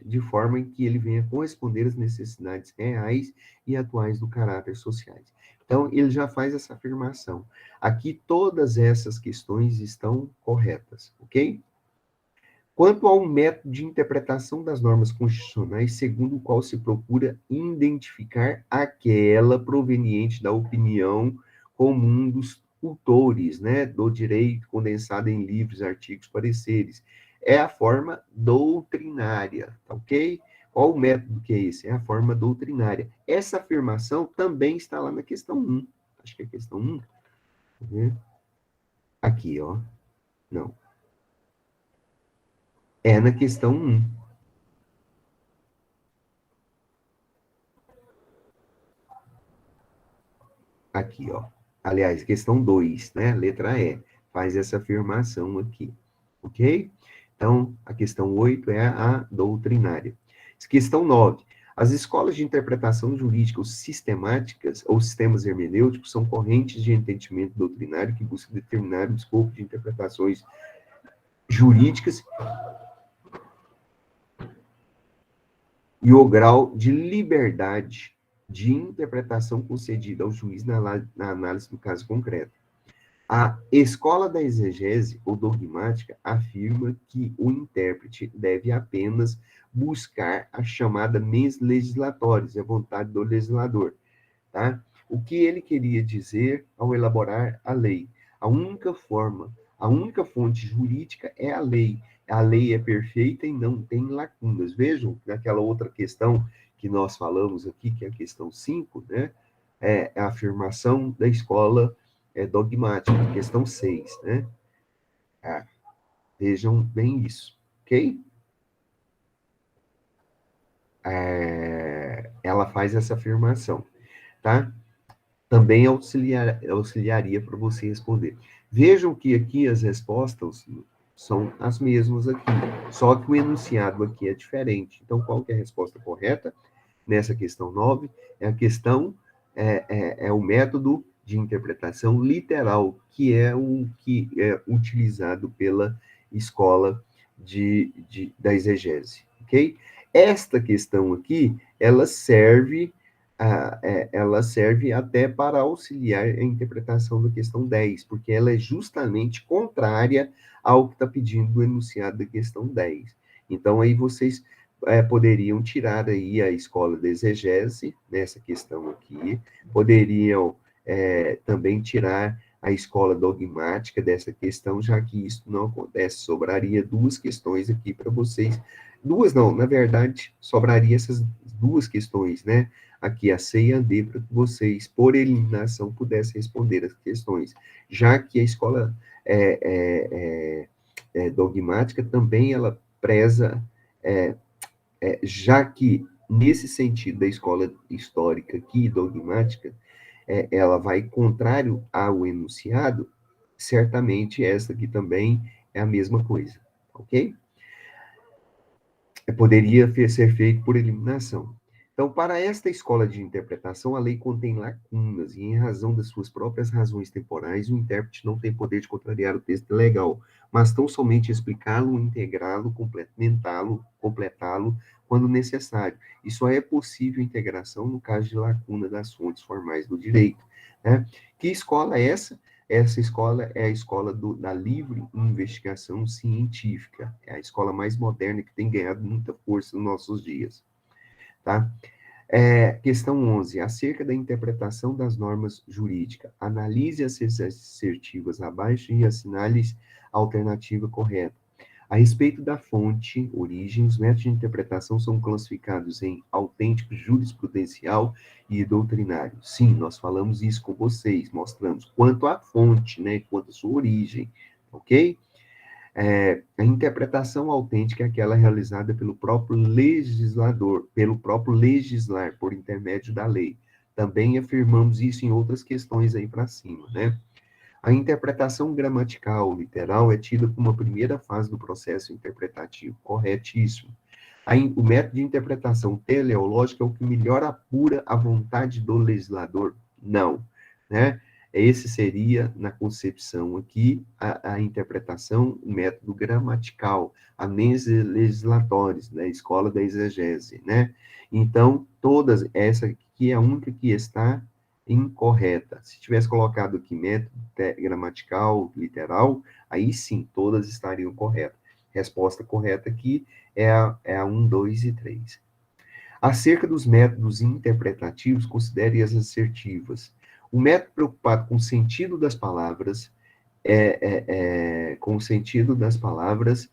de forma em que ele venha corresponder às necessidades reais e atuais do caráter sociais. Então, ele já faz essa afirmação. Aqui, todas essas questões estão corretas, ok? Quanto ao método de interpretação das normas constitucionais, segundo o qual se procura identificar aquela proveniente da opinião comum dos tutores, né, do direito condensado em livros, artigos, pareceres, é a forma doutrinária, tá ok? Qual o método que é esse? É a forma doutrinária. Essa afirmação também está lá na questão 1. Acho que é a questão 1. Né? Aqui, ó. Não. É na questão 1. Aqui, ó. Aliás, questão 2, né? Letra E. Faz essa afirmação aqui. Ok? Então, a questão 8 é a doutrinária. Questão 9. As escolas de interpretação jurídica ou sistemáticas ou sistemas hermenêuticos são correntes de entendimento doutrinário que buscam determinar o escopo de interpretações jurídicas e o grau de liberdade de interpretação concedida ao juiz na análise do caso concreto. A escola da exegese ou dogmática afirma que o intérprete deve apenas buscar a chamada mens legislatoris, a vontade do legislador, tá? O que ele queria dizer ao elaborar a lei? A única forma, a única fonte jurídica é a lei. A lei é perfeita e não tem lacunas. Vejam, naquela outra questão que nós falamos aqui, que é a questão 5, né? É a afirmação da escola dogmática, questão 6, né? Vejam bem isso, ok? Ela faz essa afirmação, tá? Também auxiliaria para você responder. Vejam que aqui as respostas são as mesmas aqui, só que o enunciado aqui é diferente. Então, qual que é a resposta correta? Nessa questão 9, é a questão, é o método de interpretação literal, que é o que é utilizado pela escola da exegese, ok? Esta questão aqui, ela serve até para auxiliar a interpretação da questão 10, porque ela é justamente contrária ao que está pedindo o enunciado da questão 10. Então, aí vocês poderiam tirar aí a escola da exegese, nessa questão aqui, poderiam também tirar a escola dogmática dessa questão, já que isso não acontece. Sobraria duas questões aqui para vocês. Duas não, na verdade, sobraria essas duas questões, né? Aqui a C e a D, para que vocês, por eliminação, pudessem responder as questões. Já que a escola dogmática também, ela preza, já que, nesse sentido da escola histórica aqui, dogmática, ela vai contrário ao enunciado, certamente essa aqui também é a mesma coisa, ok? Poderia ser feito por eliminação. Então, para esta escola de interpretação, a lei contém lacunas, e em razão das suas próprias razões temporais, o intérprete não tem poder de contrariar o texto legal, mas tão somente explicá-lo, integrá-lo, completá-lo, quando necessário. E só é possível integração no caso de lacuna das fontes formais do direito. Né? Que escola é essa? Essa escola é a escola da livre investigação científica. É a escola mais moderna que tem ganhado muita força nos nossos dias. Tá? Questão 11. Acerca da interpretação das normas jurídicas. Analise as assertivas abaixo e assinale a alternativa correta. A respeito da fonte, origem, os métodos de interpretação são classificados em autêntico, jurisprudencial e doutrinário. Sim, nós falamos isso com vocês, mostramos quanto à fonte, né, quanto à sua origem, ok? A interpretação autêntica é aquela realizada pelo próprio legislador, pelo próprio legislar, por intermédio da lei. Também afirmamos isso em outras questões aí para cima, né? A interpretação gramatical, literal, é tida como a primeira fase do processo interpretativo. Corretíssimo. O método de interpretação teleológica é o que melhor apura a vontade do legislador? Não. Né? Esse seria, na concepção aqui, a interpretação, o método gramatical, a mens legislatores, da escola da exegese, né? Então, todas, essa aqui é a única que está incorreta. Se tivesse colocado aqui método gramatical, literal, aí sim, todas estariam corretas. Resposta correta aqui é a 1, 2 e 3. Acerca dos métodos interpretativos, considere as assertivas. O método preocupado com o sentido das palavras com o sentido das palavras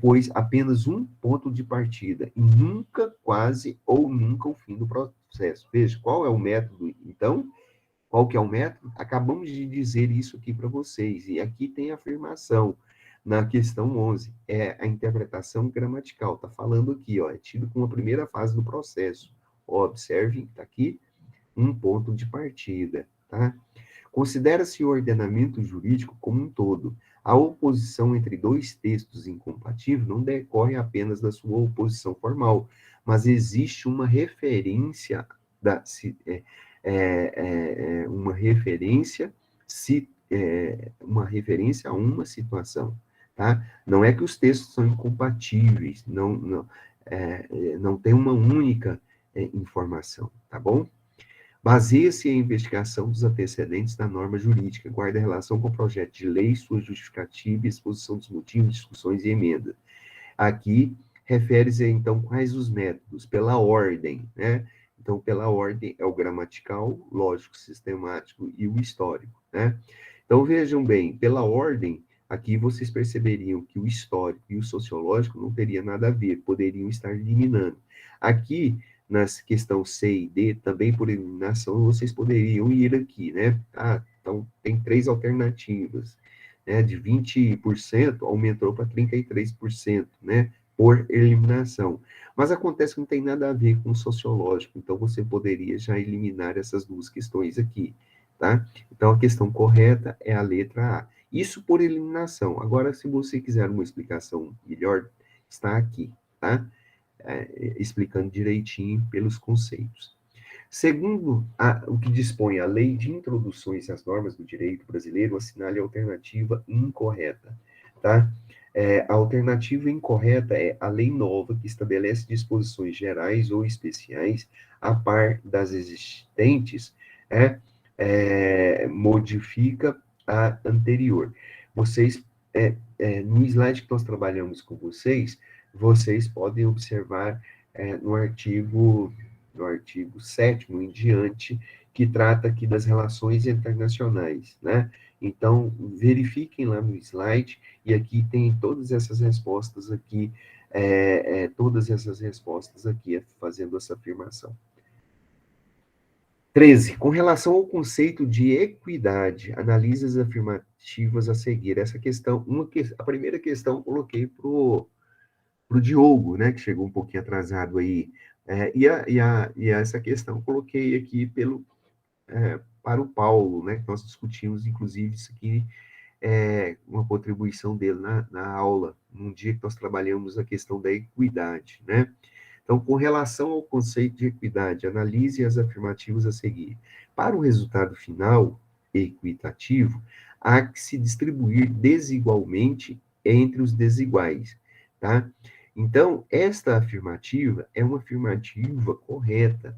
pois, apenas um ponto de partida, e nunca, quase ou nunca o fim do processo. Veja, qual é o método, então? Qual que é o método? Acabamos de dizer isso aqui para vocês, e aqui tem a afirmação, na questão 11, é a interpretação gramatical, está falando aqui, ó, é tido como a primeira fase do processo. Observe, está aqui, um ponto de partida, tá? Considera-se o ordenamento jurídico como um todo. A oposição entre dois textos incompatíveis não decorre apenas da sua oposição formal, mas existe uma referência uma referência a uma situação, tá? Não é que os textos são incompatíveis, não tem uma única informação, tá bom? Baseia-se em investigação dos antecedentes da norma jurídica, guarda relação com o projeto de lei, sua justificativa, exposição dos motivos, discussões e emenda. Aqui, refere-se, então, quais os métodos? Pela ordem, né? Então, pela ordem é o gramatical, lógico, sistemático e o histórico, né? Então, vejam bem, pela ordem, aqui vocês perceberiam que o histórico e o sociológico não teria nada a ver, poderiam estar eliminando. Aqui, nas questão C e D, também por eliminação, vocês poderiam ir aqui, né? Então, tem 3 alternativas, né? De 20% aumentou para 33%, né? Por eliminação. Mas acontece que não tem nada a ver com o sociológico, então você poderia já eliminar essas 2 questões aqui, tá? Então, a questão correta é a letra A. Isso por eliminação. Agora, se você quiser uma explicação melhor, está aqui, tá? Explicando direitinho pelos conceitos. Segundo o que dispõe a Lei de Introduções às Normas do Direito Brasileiro, assinale a alternativa incorreta, tá? A alternativa incorreta é a lei nova que estabelece disposições gerais ou especiais a par das existentes, modifica a anterior. Vocês, no slide que nós trabalhamos com vocês podem observar no artigo 7º em diante, que trata aqui das relações internacionais, né? Então, verifiquem lá no slide, e aqui tem todas essas respostas aqui, fazendo essa afirmação. 13. Com relação ao conceito de equidade, analise as afirmativas a seguir. Essa questão, a primeira questão eu coloquei para o Diogo, né, que chegou um pouquinho atrasado aí. E essa questão eu coloquei aqui para o Paulo, né, que nós discutimos, inclusive, isso aqui uma contribuição dele na aula, num dia que nós trabalhamos a questão da equidade, né? Então, com relação ao conceito de equidade, analise as afirmativas a seguir. Para o resultado final, equitativo, há que se distribuir desigualmente entre os desiguais, tá? Então, esta afirmativa é uma afirmativa correta,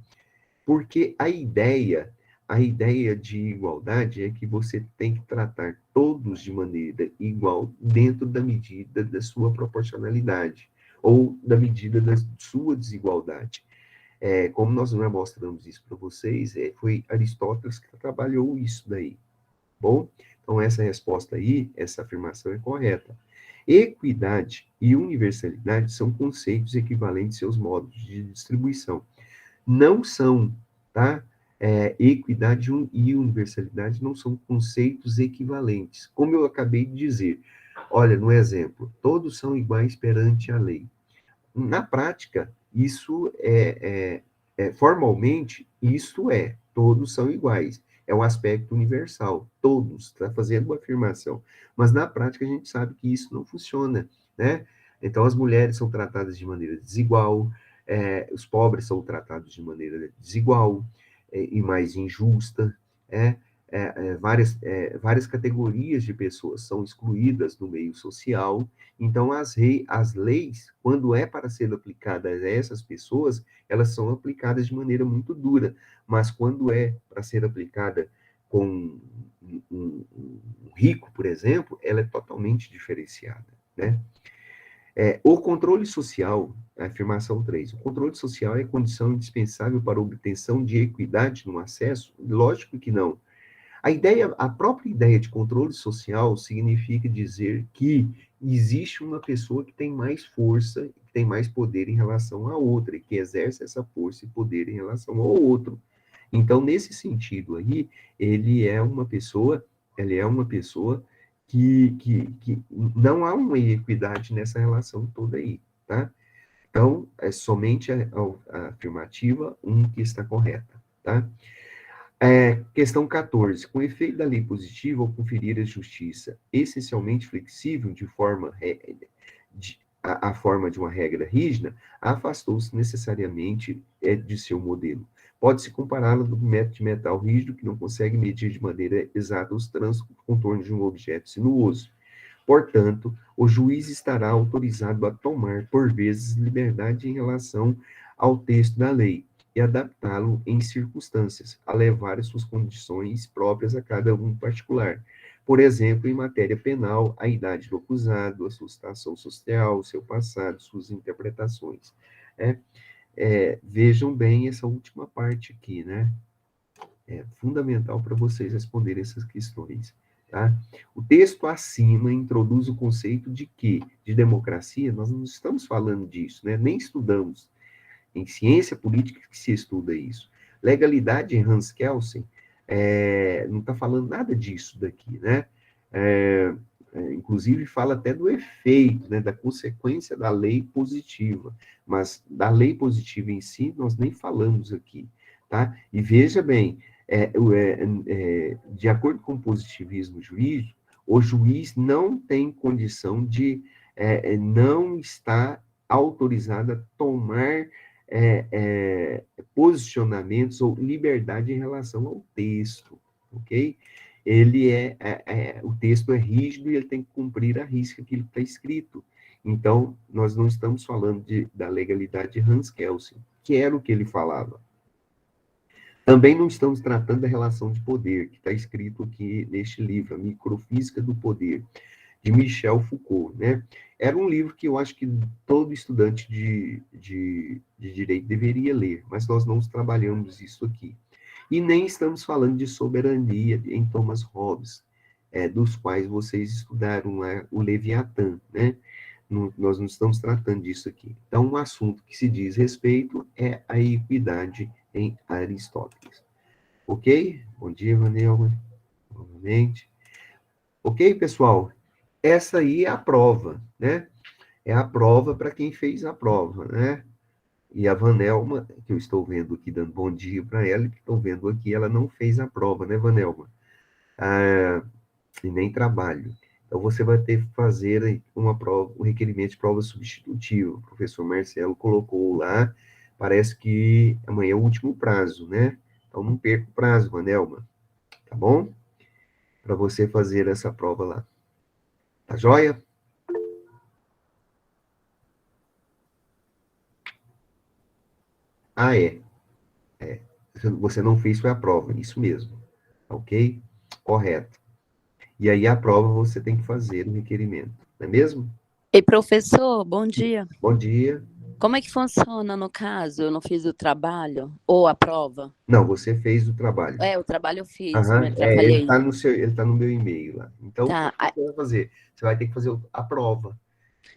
porque a ideia de igualdade é que você tem que tratar todos de maneira igual dentro da medida da sua proporcionalidade ou da medida da sua desigualdade. Como nós já mostramos isso para vocês, foi Aristóteles que trabalhou isso daí. Bom, então essa resposta aí, essa afirmação é correta. Equidade e universalidade são conceitos equivalentes aos modos de distribuição. Não são, tá? Equidade e universalidade não são conceitos equivalentes. Como eu acabei de dizer, olha, no exemplo, todos são iguais perante a lei. Na prática, isso formalmente, todos são iguais. É um aspecto universal, todos, está fazendo uma afirmação. Mas na prática a gente sabe que isso não funciona, né? Então as mulheres são tratadas de maneira desigual, os pobres são tratados de maneira desigual e mais injusta, várias categorias de pessoas são excluídas do meio social. Então, as leis, quando é para ser aplicadas a essas pessoas, elas são aplicadas de maneira muito dura, mas quando é para ser aplicada com um rico, por exemplo, ela é totalmente diferenciada, né? O controle social, afirmação 3, o controle social é condição indispensável para a obtenção de equidade no acesso? Lógico que não. A própria ideia de controle social significa dizer que existe uma pessoa que tem mais força, que tem mais poder em relação à outra, e que exerce essa força e poder em relação ao outro. Então, nesse sentido aí, ele é uma pessoa que não há uma equidade nessa relação toda aí, tá? Então, é somente a afirmativa 1 que está correta, tá? Questão 14. Com efeito da lei positiva, ao conferir a justiça essencialmente flexível a forma de uma regra rígida, afastou-se necessariamente de seu modelo. Pode-se compará-la do método de metal rígido, que não consegue medir de maneira exata os contornos de um objeto sinuoso. Portanto, o juiz estará autorizado a tomar, por vezes, liberdade em relação ao texto da lei e adaptá-lo em circunstâncias, a levar as suas condições próprias a cada um particular. Por exemplo, em matéria penal, a idade do acusado, a sua situação social, seu passado, suas interpretações. Vejam bem essa última parte aqui, né? É fundamental para vocês responderem essas questões, tá? O texto acima introduz o conceito de que, de democracia, nós não estamos falando disso, né? Nem estudamos. Em ciência política que se estuda isso. Legalidade, Hans Kelsen, não está falando nada disso daqui, né? Inclusive fala até do efeito, né, da consequência da lei positiva, mas da lei positiva em si nós nem falamos aqui, tá? E veja bem, de acordo com o positivismo jurídico, o juiz não tem condição de, não está autorizado a tomar posicionamentos ou liberdade em relação ao texto, ok? O texto é rígido e ele tem que cumprir a risca aquilo que está escrito. Então, nós não estamos falando da legalidade de Hans Kelsen, que era o que ele falava. Também não estamos tratando da relação de poder, que está escrito aqui neste livro, A Microfísica do Poder, de Michel Foucault, né? Era um livro que eu acho que todo estudante de direito deveria ler, mas nós não trabalhamos isso aqui. E nem estamos falando de soberania em Thomas Hobbes, dos quais vocês estudaram lá o Leviatã, né? Nós não estamos tratando disso aqui. Então, um assunto que se diz respeito é a equidade em Aristóteles. Ok? Bom dia, Vanelma, novamente. Ok, pessoal? Essa aí é a prova, né? É a prova para quem fez a prova, né? E a Vanelma, que eu estou vendo aqui, dando bom dia para ela, que estou vendo aqui, ela não fez a prova, né, Vanelma? E nem trabalho. Então, você vai ter que fazer uma prova, um requerimento de prova substitutiva. O professor Marcelo colocou lá, parece que amanhã é o último prazo, né? Então, não perca o prazo, Vanelma, tá bom? Para você fazer essa prova lá. Tá joia? É. Você não fez foi a prova, isso mesmo. Ok? Correto. E aí a prova você tem que fazer o requerimento, não é mesmo? Ei, professor, bom dia. Bom dia. Como é que funciona no caso? Eu não fiz o trabalho ou a prova? Não, você fez o trabalho. O trabalho eu fiz, me Ele atrapalhei. está no meu e-mail lá. Então, Tá. o que você vai fazer? Você vai ter que fazer a prova.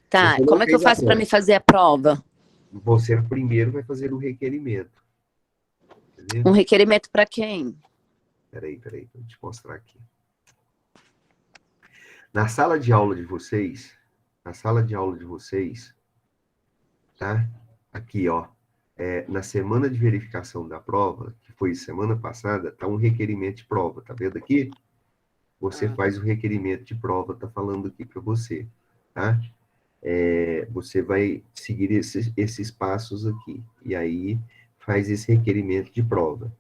Tá, Você não como é que eu fez a faço para prova. me fazer a prova? Você primeiro vai fazer o requerimento. Entendeu? Um requerimento para quem? Peraí, vou te mostrar aqui. Na sala de aula de vocês, tá? Aqui, ó. Na semana de verificação da prova, que foi semana passada, tá um requerimento de prova, tá vendo aqui? Você faz o requerimento de prova, tá falando aqui para você, tá? Você vai seguir esses passos aqui, e aí faz esse requerimento de prova.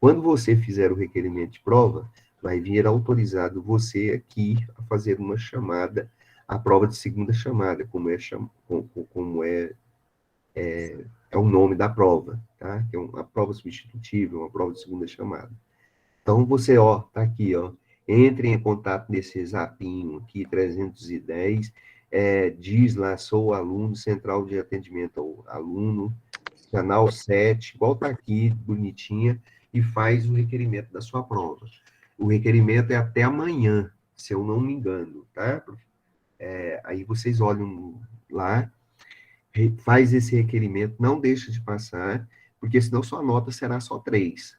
Quando você fizer o requerimento de prova, vai vir autorizado você aqui a fazer uma chamada, a prova de segunda chamada, é o nome da prova, tá? Que é uma prova substitutiva, uma prova de segunda chamada. Então, você, ó, tá aqui, ó, entre em contato nesse zapinho aqui, 310, diz lá, sou aluno, central de atendimento ao aluno, canal 7, volta aqui, bonitinha, e faz o requerimento da sua prova. O requerimento é até amanhã, se eu não me engano, tá? Aí vocês olham lá, faz esse requerimento, não deixa de passar, porque senão sua nota será só 3,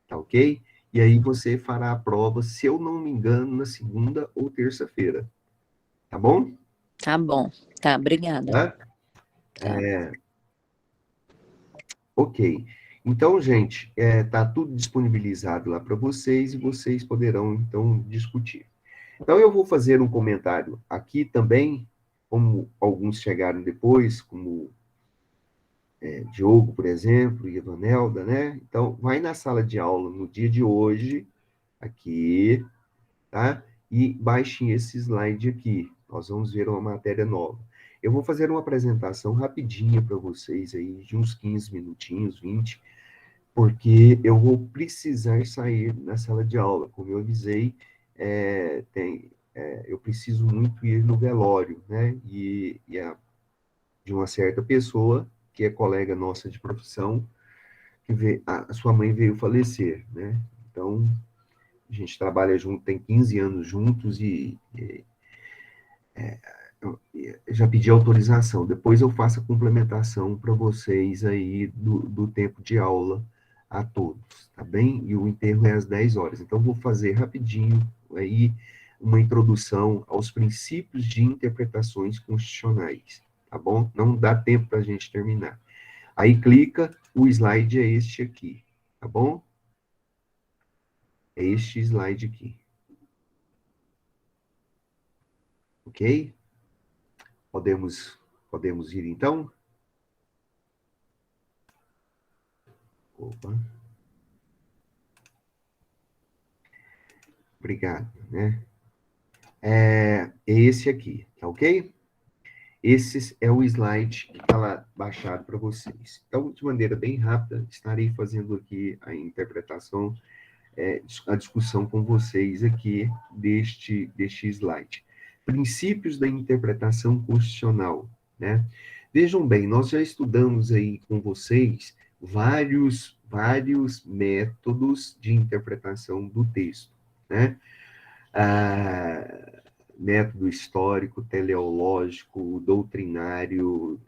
tá ok? E aí você fará a prova, se eu não me engano, na segunda ou terça-feira, tá bom? Tá bom. Tá, obrigada. Tá? Tá. Ok. Então, gente, tá tudo disponibilizado lá para vocês e vocês poderão, então, discutir. Então, eu vou fazer um comentário aqui também, como alguns chegaram depois, como Diogo, por exemplo, e Ivanelda, né? Então, vai na sala de aula no dia de hoje, aqui, tá? E baixem esse slide aqui. Nós vamos ver uma matéria nova. Eu vou fazer uma apresentação rapidinha para vocês aí, de uns 15 minutinhos, 20, porque eu vou precisar sair na sala de aula. Como eu avisei, eu preciso muito ir no velório, né? De uma certa pessoa, que é colega nossa de profissão, que a sua mãe veio falecer, né? Então, a gente trabalha junto, tem 15 anos juntos eu já pedi autorização. Depois eu faço a complementação para vocês aí do tempo de aula a todos, tá bem? E o enterro é às 10 horas. Então, vou fazer rapidinho aí uma introdução aos princípios de interpretações constitucionais, tá bom? Não dá tempo para a gente terminar. Aí clica, o slide é este aqui, tá bom? É este slide aqui. Ok? Podemos ir, então? Opa. Obrigado, né? É esse aqui, tá ok? Esse é o slide que está lá baixado para vocês. Então, de maneira bem rápida, estarei fazendo aqui a interpretação, a discussão com vocês aqui deste slide. Princípios da interpretação constitucional, né? Vejam bem, nós já estudamos aí com vocês vários métodos de interpretação do texto, né? Método histórico, teleológico, doutrinário,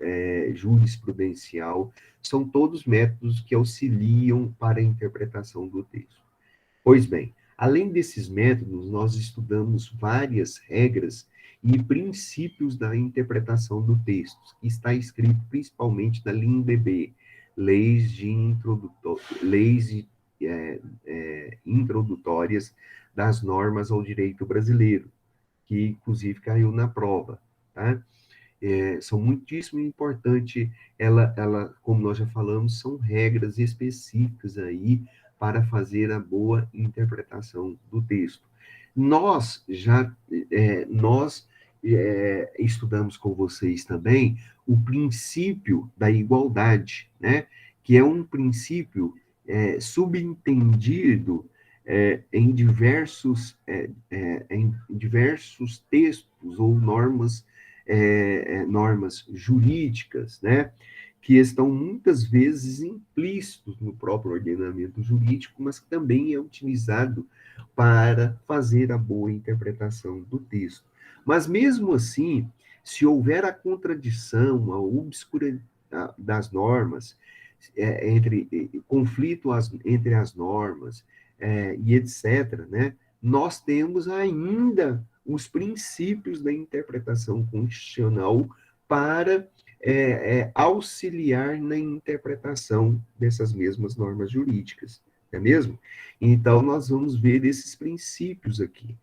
jurisprudencial, são todos métodos que auxiliam para a interpretação do texto. Pois bem, além desses métodos, nós estudamos várias regras e princípios da interpretação do texto, que está escrito principalmente na LINDB, leis introdutórias das normas ao direito brasileiro, que inclusive caiu na prova, tá? São muitíssimo importantes, como nós já falamos, são regras específicas aí para fazer a boa interpretação do texto. Nós estudamos com vocês também o princípio da igualdade, né? Que é um princípio subentendido em diversos textos ou normas jurídicas, né, que estão muitas vezes implícitos no próprio ordenamento jurídico, mas que também é utilizado para fazer a boa interpretação do texto. Mas mesmo assim, se houver a contradição, a obscura das normas, conflito entre as normas, e etc., né, nós temos ainda os princípios da interpretação constitucional para auxiliar na interpretação dessas mesmas normas jurídicas, não é mesmo? Então, nós vamos ver esses princípios aqui.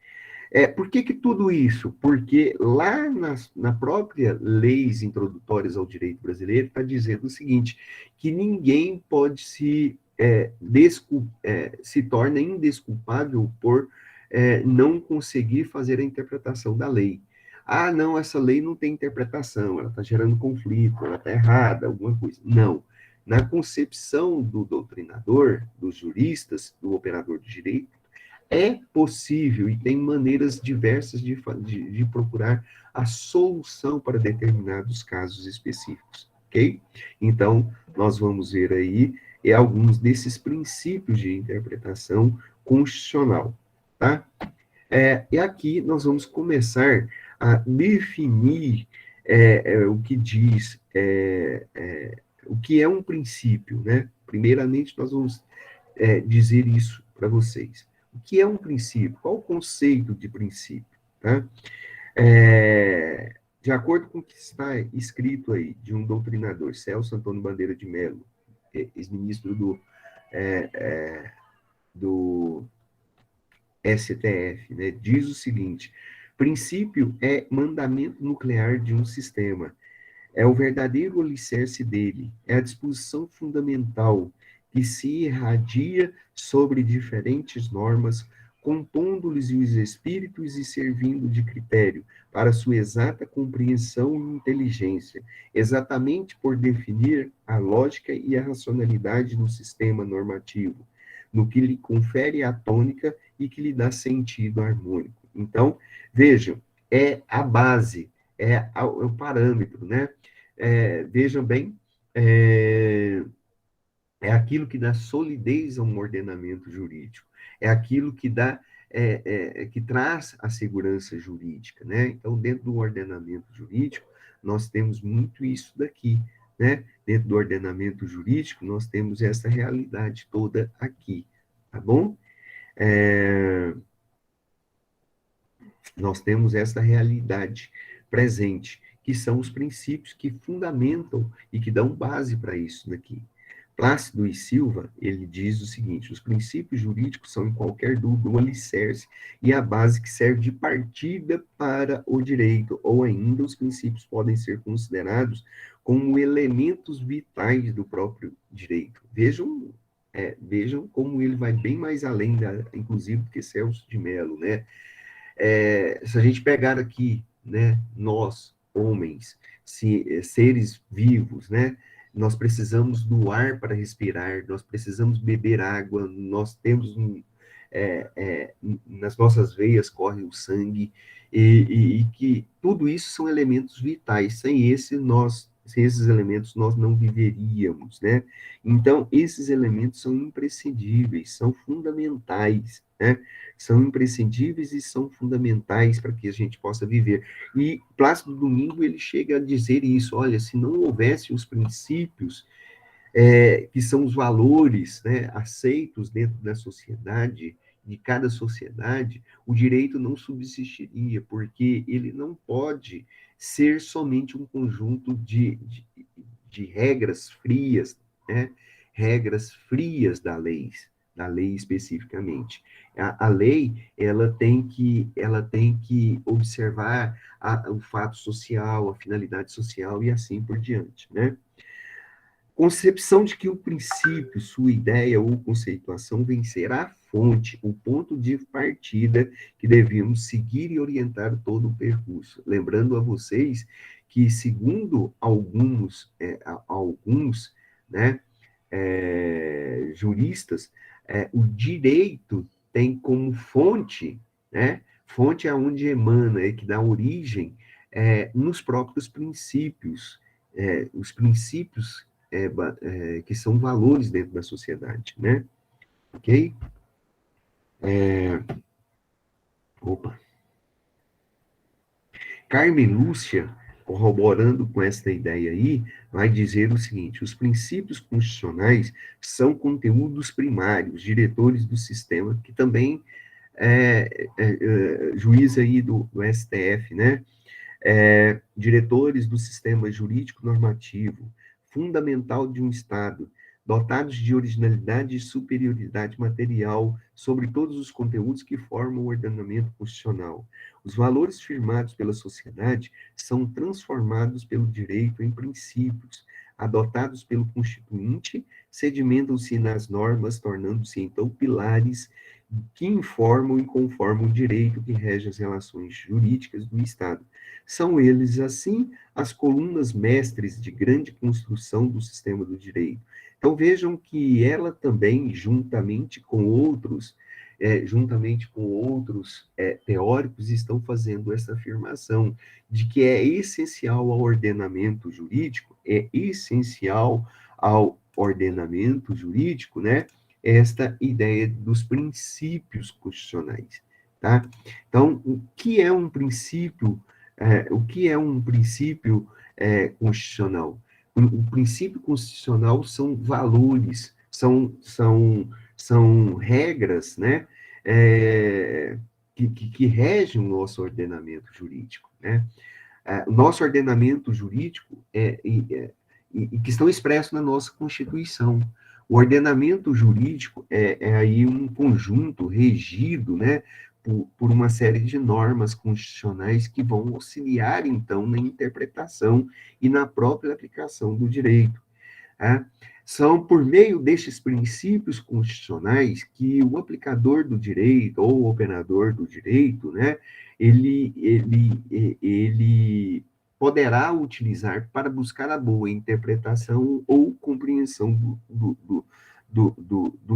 Por que tudo isso? Porque lá na própria leis introdutórias ao direito brasileiro está dizendo o seguinte, que ninguém pode se se torna indesculpável por não conseguir fazer a interpretação da lei. Ah, não, essa lei não tem interpretação, ela está gerando conflito, ela está errada, alguma coisa. Não. Na concepção do doutrinador, dos juristas, do operador de direito, é possível e tem maneiras diversas de procurar a solução para determinados casos específicos, ok? Então, nós vamos ver aí alguns desses princípios de interpretação constitucional, tá? E aqui nós vamos começar a definir o que diz, o que é um princípio, né? Primeiramente, nós vamos dizer isso para vocês. O que é um princípio? Qual o conceito de princípio? Tá? De acordo com o que está escrito aí, de um doutrinador, Celso Antônio Bandeira de Mello, ex-ministro do STF, né, diz o seguinte: princípio é mandamento nuclear de um sistema, é o verdadeiro alicerce dele, é a disposição fundamental que se irradia sobre diferentes normas, compondo-lhes os espíritos e servindo de critério para sua exata compreensão e inteligência, exatamente por definir a lógica e a racionalidade do sistema normativo, no que lhe confere a tônica e que lhe dá sentido harmônico. Então, vejam, é a base, é o parâmetro, né? Vejam bem, é aquilo que dá solidez a um ordenamento jurídico, é aquilo que dá, que traz a segurança jurídica, né? Então, dentro do ordenamento jurídico, nós temos muito isso daqui, né? Dentro do ordenamento jurídico, nós temos essa realidade toda aqui, tá bom? Nós temos essa realidade presente, que são os princípios que fundamentam e que dão base para isso daqui. Plácido e Silva, ele diz o seguinte: os princípios jurídicos são, em qualquer dúvida, o alicerce e a base que serve de partida para o direito, ou ainda os princípios podem ser considerados como elementos vitais do próprio direito. Vejam como ele vai bem mais além, inclusive, do que Celso de Mello, né? Se a gente pegar aqui, né, nós, homens, seres vivos, né, nós precisamos do ar para respirar, nós precisamos beber água, nós temos nas nossas veias corre o sangue, e que tudo isso são elementos vitais. Sem esses elementos nós não viveríamos, né? Então, esses elementos são imprescindíveis, são fundamentais, né? São imprescindíveis e são fundamentais para que a gente possa viver. E Plácido Domingo, ele chega a dizer isso: olha, se não houvesse os princípios, que são os valores, né, aceitos dentro da sociedade, de cada sociedade, o direito não subsistiria, porque ele não pode ser somente um conjunto de regras frias, né, regras frias da lei especificamente. A lei, ela tem que observar o fato social, a finalidade social e assim por diante, né? Concepção de que o princípio, sua ideia ou conceituação vem ser a fonte, o ponto de partida que devemos seguir e orientar todo o percurso. Lembrando a vocês que, segundo alguns, né, juristas, o direito tem como fonte, né, fonte é onde emana, que dá origem nos próprios princípios, os princípios que são valores dentro da sociedade, né? Ok? Opa. Carmen Lúcia, corroborando com esta ideia aí, vai dizer o seguinte: os princípios constitucionais são conteúdos primários, diretores do sistema, que também juiz aí do STF, né? Diretores do sistema jurídico normativo, fundamental de um Estado, dotados de originalidade e superioridade material sobre todos os conteúdos que formam o ordenamento constitucional. Os valores firmados pela sociedade são transformados pelo direito em princípios, adotados pelo Constituinte, sedimentam-se nas normas, tornando-se, então, pilares que informam e conformam o direito que rege as relações jurídicas do Estado. São eles, assim, as colunas mestres de grande construção do sistema do direito. Então, vejam que ela também, juntamente com outros teóricos, estão fazendo essa afirmação de que é essencial ao ordenamento jurídico, né, esta ideia dos princípios constitucionais, tá? Então, o que é um princípio constitucional? O princípio constitucional são valores, são regras, né, que regem o nosso ordenamento jurídico, né? O nosso ordenamento jurídico e que estão expressos na nossa Constituição. O ordenamento jurídico é aí um conjunto regido, né, por uma série de normas constitucionais que vão auxiliar, então, na interpretação e na própria aplicação do direito. Tá? São por meio destes princípios constitucionais que o aplicador do direito ou o operador do direito, né, ele poderá utilizar para buscar a boa interpretação ou compreensão do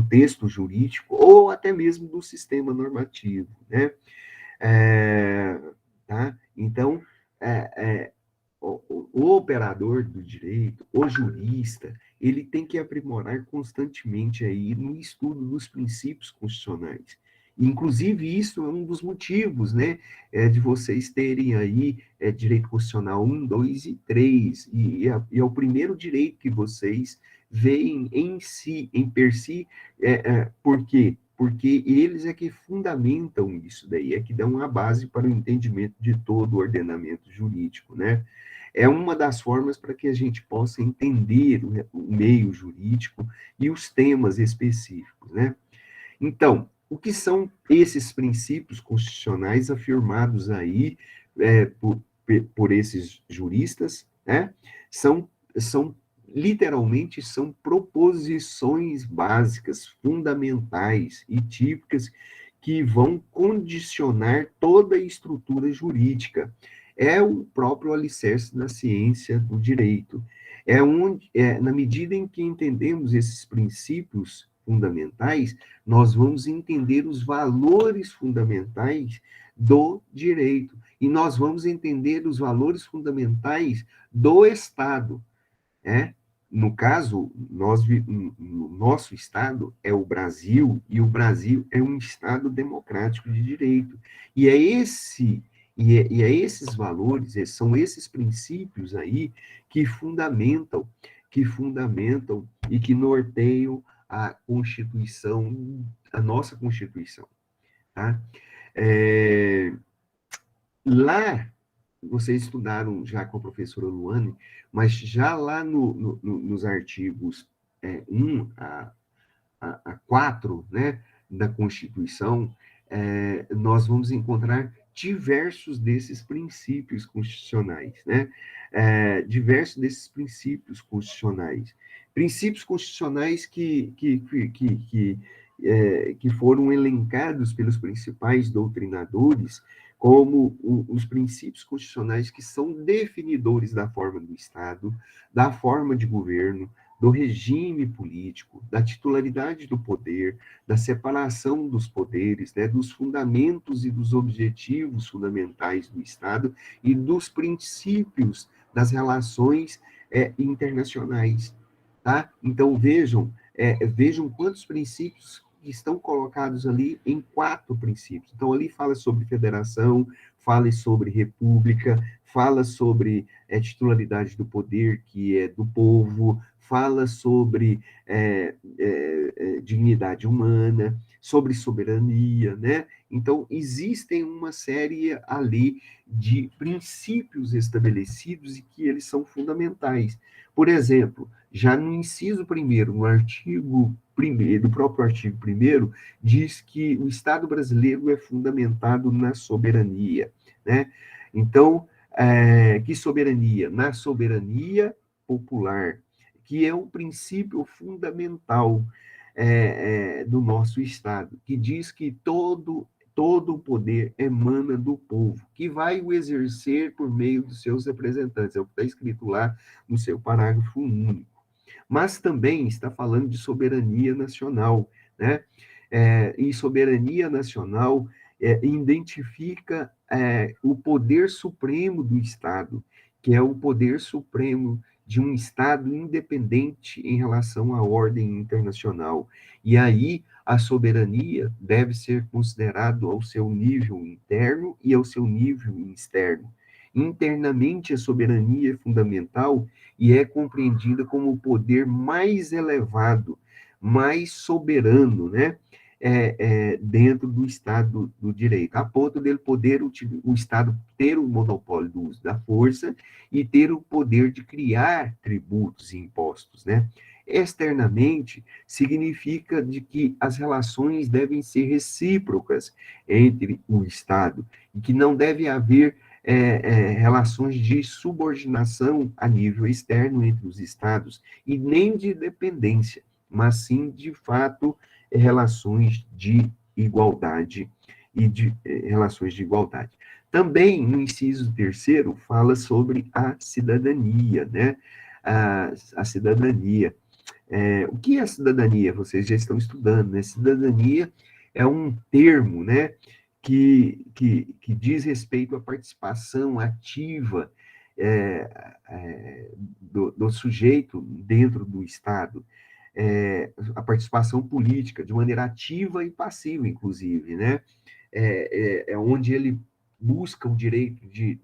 texto jurídico ou até mesmo do sistema normativo, né? Tá? Então, o operador do direito, o jurista, ele tem que aprimorar constantemente aí no estudo dos princípios constitucionais. Inclusive, isso é um dos motivos, né, de vocês terem aí direito constitucional 1, 2 e 3, e é o primeiro direito que vocês veem em si, per si, por quê? Porque eles é que fundamentam isso daí, é que dão a base para o entendimento de todo o ordenamento jurídico, né? É uma das formas para que a gente possa entender o meio jurídico e os temas específicos, né? Então, o que são esses princípios constitucionais afirmados aí por esses juristas, né? Literalmente, são proposições básicas, fundamentais e típicas que vão condicionar toda a estrutura jurídica. É o próprio alicerce da ciência do direito. Na medida em que entendemos esses princípios fundamentais, nós vamos entender os valores fundamentais do direito. E nós vamos entender os valores fundamentais do Estado. No caso, no nosso Estado é o Brasil, e o Brasil é um Estado democrático de direito. E é esses valores, são esses princípios aí que fundamentam e que norteiam a Constituição, a nossa Constituição. Tá? Lá, vocês estudaram já com a professora Luane, mas já lá nos artigos 1 a 4, né, da Constituição, nós vamos encontrar diversos desses princípios constitucionais, né? Diversos desses princípios constitucionais. Princípios constitucionais que foram elencados pelos principais doutrinadores como os princípios constitucionais que são definidores da forma do Estado, da forma de governo, do regime político, da titularidade do poder, da separação dos poderes, né, dos fundamentos e dos objetivos fundamentais do Estado e dos princípios das relações internacionais. Tá? Então, vejam quantos princípios estão colocados ali em 4 princípios. Então, ali fala sobre federação, fala sobre república, fala sobre titularidade do poder, que é do povo, fala sobre dignidade humana, sobre soberania, né? Então, existem uma série ali de princípios estabelecidos e que eles são fundamentais. Por exemplo, já no inciso 1º, no artigo 1º, do próprio artigo 1º, diz que o Estado brasileiro é fundamentado na soberania, né? Então, que soberania? Na soberania popular, que é o princípio fundamental do nosso Estado, que diz que todo o poder emana do povo, que vai o exercer por meio dos seus representantes. É o que está escrito lá no seu parágrafo único. Mas também está falando de soberania nacional, né? E soberania nacional identifica o poder supremo do Estado, que é o poder supremo de um Estado independente em relação à ordem internacional. E aí, a soberania deve ser considerado ao seu nível interno e ao seu nível externo. Internamente, a soberania é fundamental e é compreendida como o poder mais elevado, mais soberano, né? Dentro do Estado do Direito, a ponto dele poder o Estado ter o monopólio do uso da força e ter o poder de criar tributos e impostos, né? Externamente, significa de que as relações devem ser recíprocas entre o Estado e que não deve haver relações de subordinação a nível externo entre os Estados e nem de dependência, mas sim, de fato, relações de igualdade e de relações de igualdade. Também, no inciso 3º, fala sobre a cidadania, né? A cidadania. O que é a cidadania? Vocês já estão estudando, né? Cidadania é um termo, né? Que diz respeito à participação ativa do sujeito dentro do Estado, a participação política, de maneira ativa e passiva, inclusive, né? Onde ele busca o direito de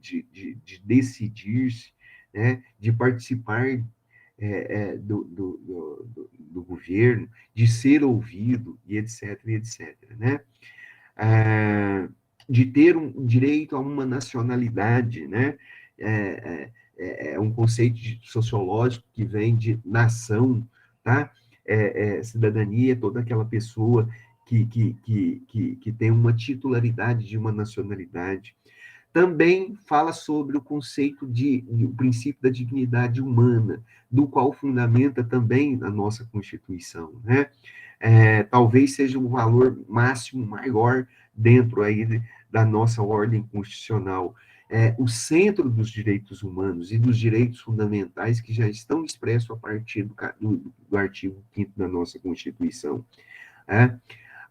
decidir-se, né? De participar do governo, de ser ouvido, e etc., né? De ter um direito a uma nacionalidade, né? É um conceito sociológico que vem de nação, tá? Cidadania é toda aquela pessoa que tem uma titularidade de uma nacionalidade. Também fala sobre o conceito o princípio da dignidade humana, do qual fundamenta também a nossa Constituição, né? Talvez seja um valor máximo maior dentro aí da nossa ordem constitucional. O centro dos direitos humanos e dos direitos fundamentais que já estão expressos a partir do artigo 5º da nossa Constituição.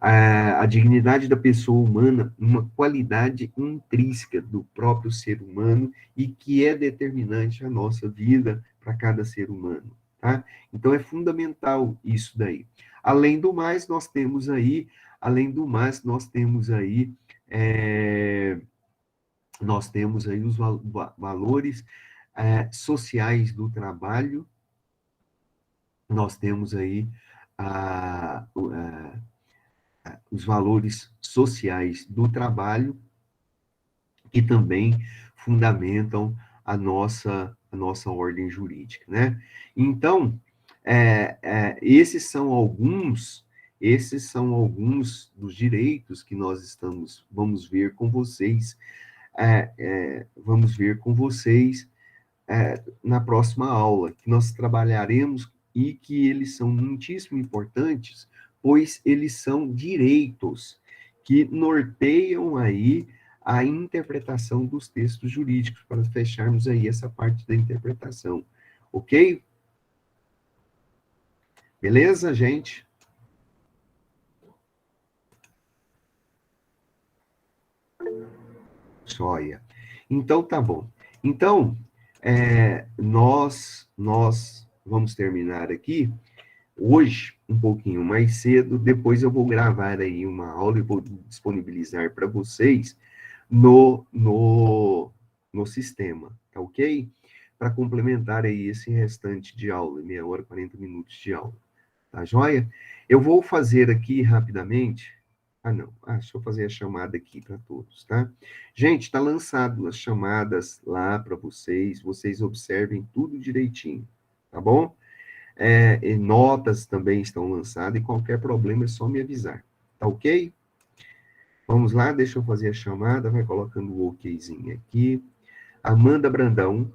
A dignidade da pessoa humana, uma qualidade intrínseca do próprio ser humano e que é determinante a nossa vida para cada ser humano, tá? Então, é fundamental isso daí. Além do mais, nós temos aí os valores sociais do trabalho, nós temos aí os valores sociais do trabalho, que também fundamentam a nossa ordem jurídica, né? Então, esses são alguns dos direitos que nós vamos ver com vocês, na próxima aula, que nós trabalharemos e que eles são muitíssimo importantes, pois eles são direitos que norteiam aí a interpretação dos textos jurídicos, para fecharmos aí essa parte da interpretação. Ok? Beleza, gente? Joia. Então, tá bom. Então, nós vamos terminar aqui hoje, um pouquinho mais cedo. Depois eu vou gravar aí uma aula e vou disponibilizar para vocês no sistema, tá ok? Para complementar aí esse restante de aula, 30 hora, 40 minutos de aula, tá joia? Eu vou fazer aqui rapidamente. Deixa eu fazer a chamada aqui para todos, tá? Gente, está lançado as chamadas lá para vocês observem tudo direitinho, tá bom? E notas também estão lançadas, e qualquer problema é só me avisar, tá ok? Vamos lá, deixa eu fazer a chamada, vai colocando o okzinho aqui. Amanda Brandão.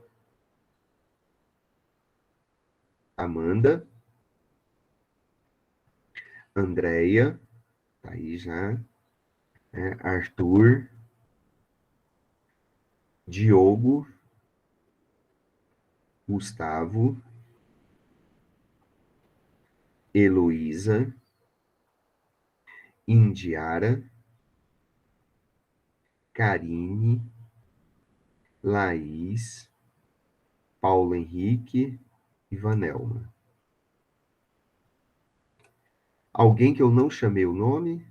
Amanda, Andréia, tá aí já, Arthur, Diogo, Gustavo, Heloísa, Indiara, Karine, Laís, Paulo Henrique e Vanelma. Alguém que eu não chamei o nome?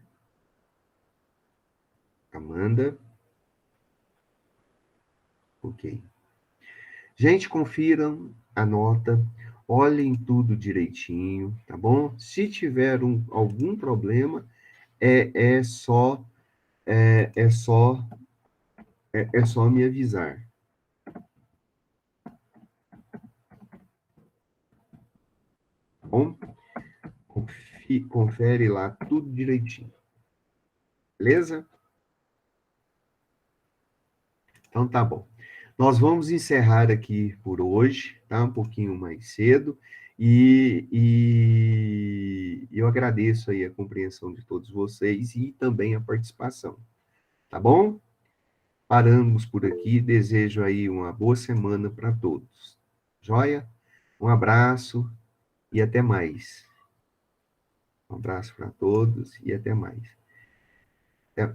Amanda? Ok. Gente, confiram a nota, olhem tudo direitinho, tá bom? Se tiver algum problema, é só me avisar. Tá bom? Confere lá tudo direitinho. Beleza? Então tá bom. Nós vamos encerrar aqui por hoje, tá? Um pouquinho mais cedo. E eu agradeço aí a compreensão de todos vocês e também a participação. Tá bom? Paramos por aqui. Desejo aí uma boa semana para todos. Joia? Um abraço e até mais. Um abraço para todos e até mais. Até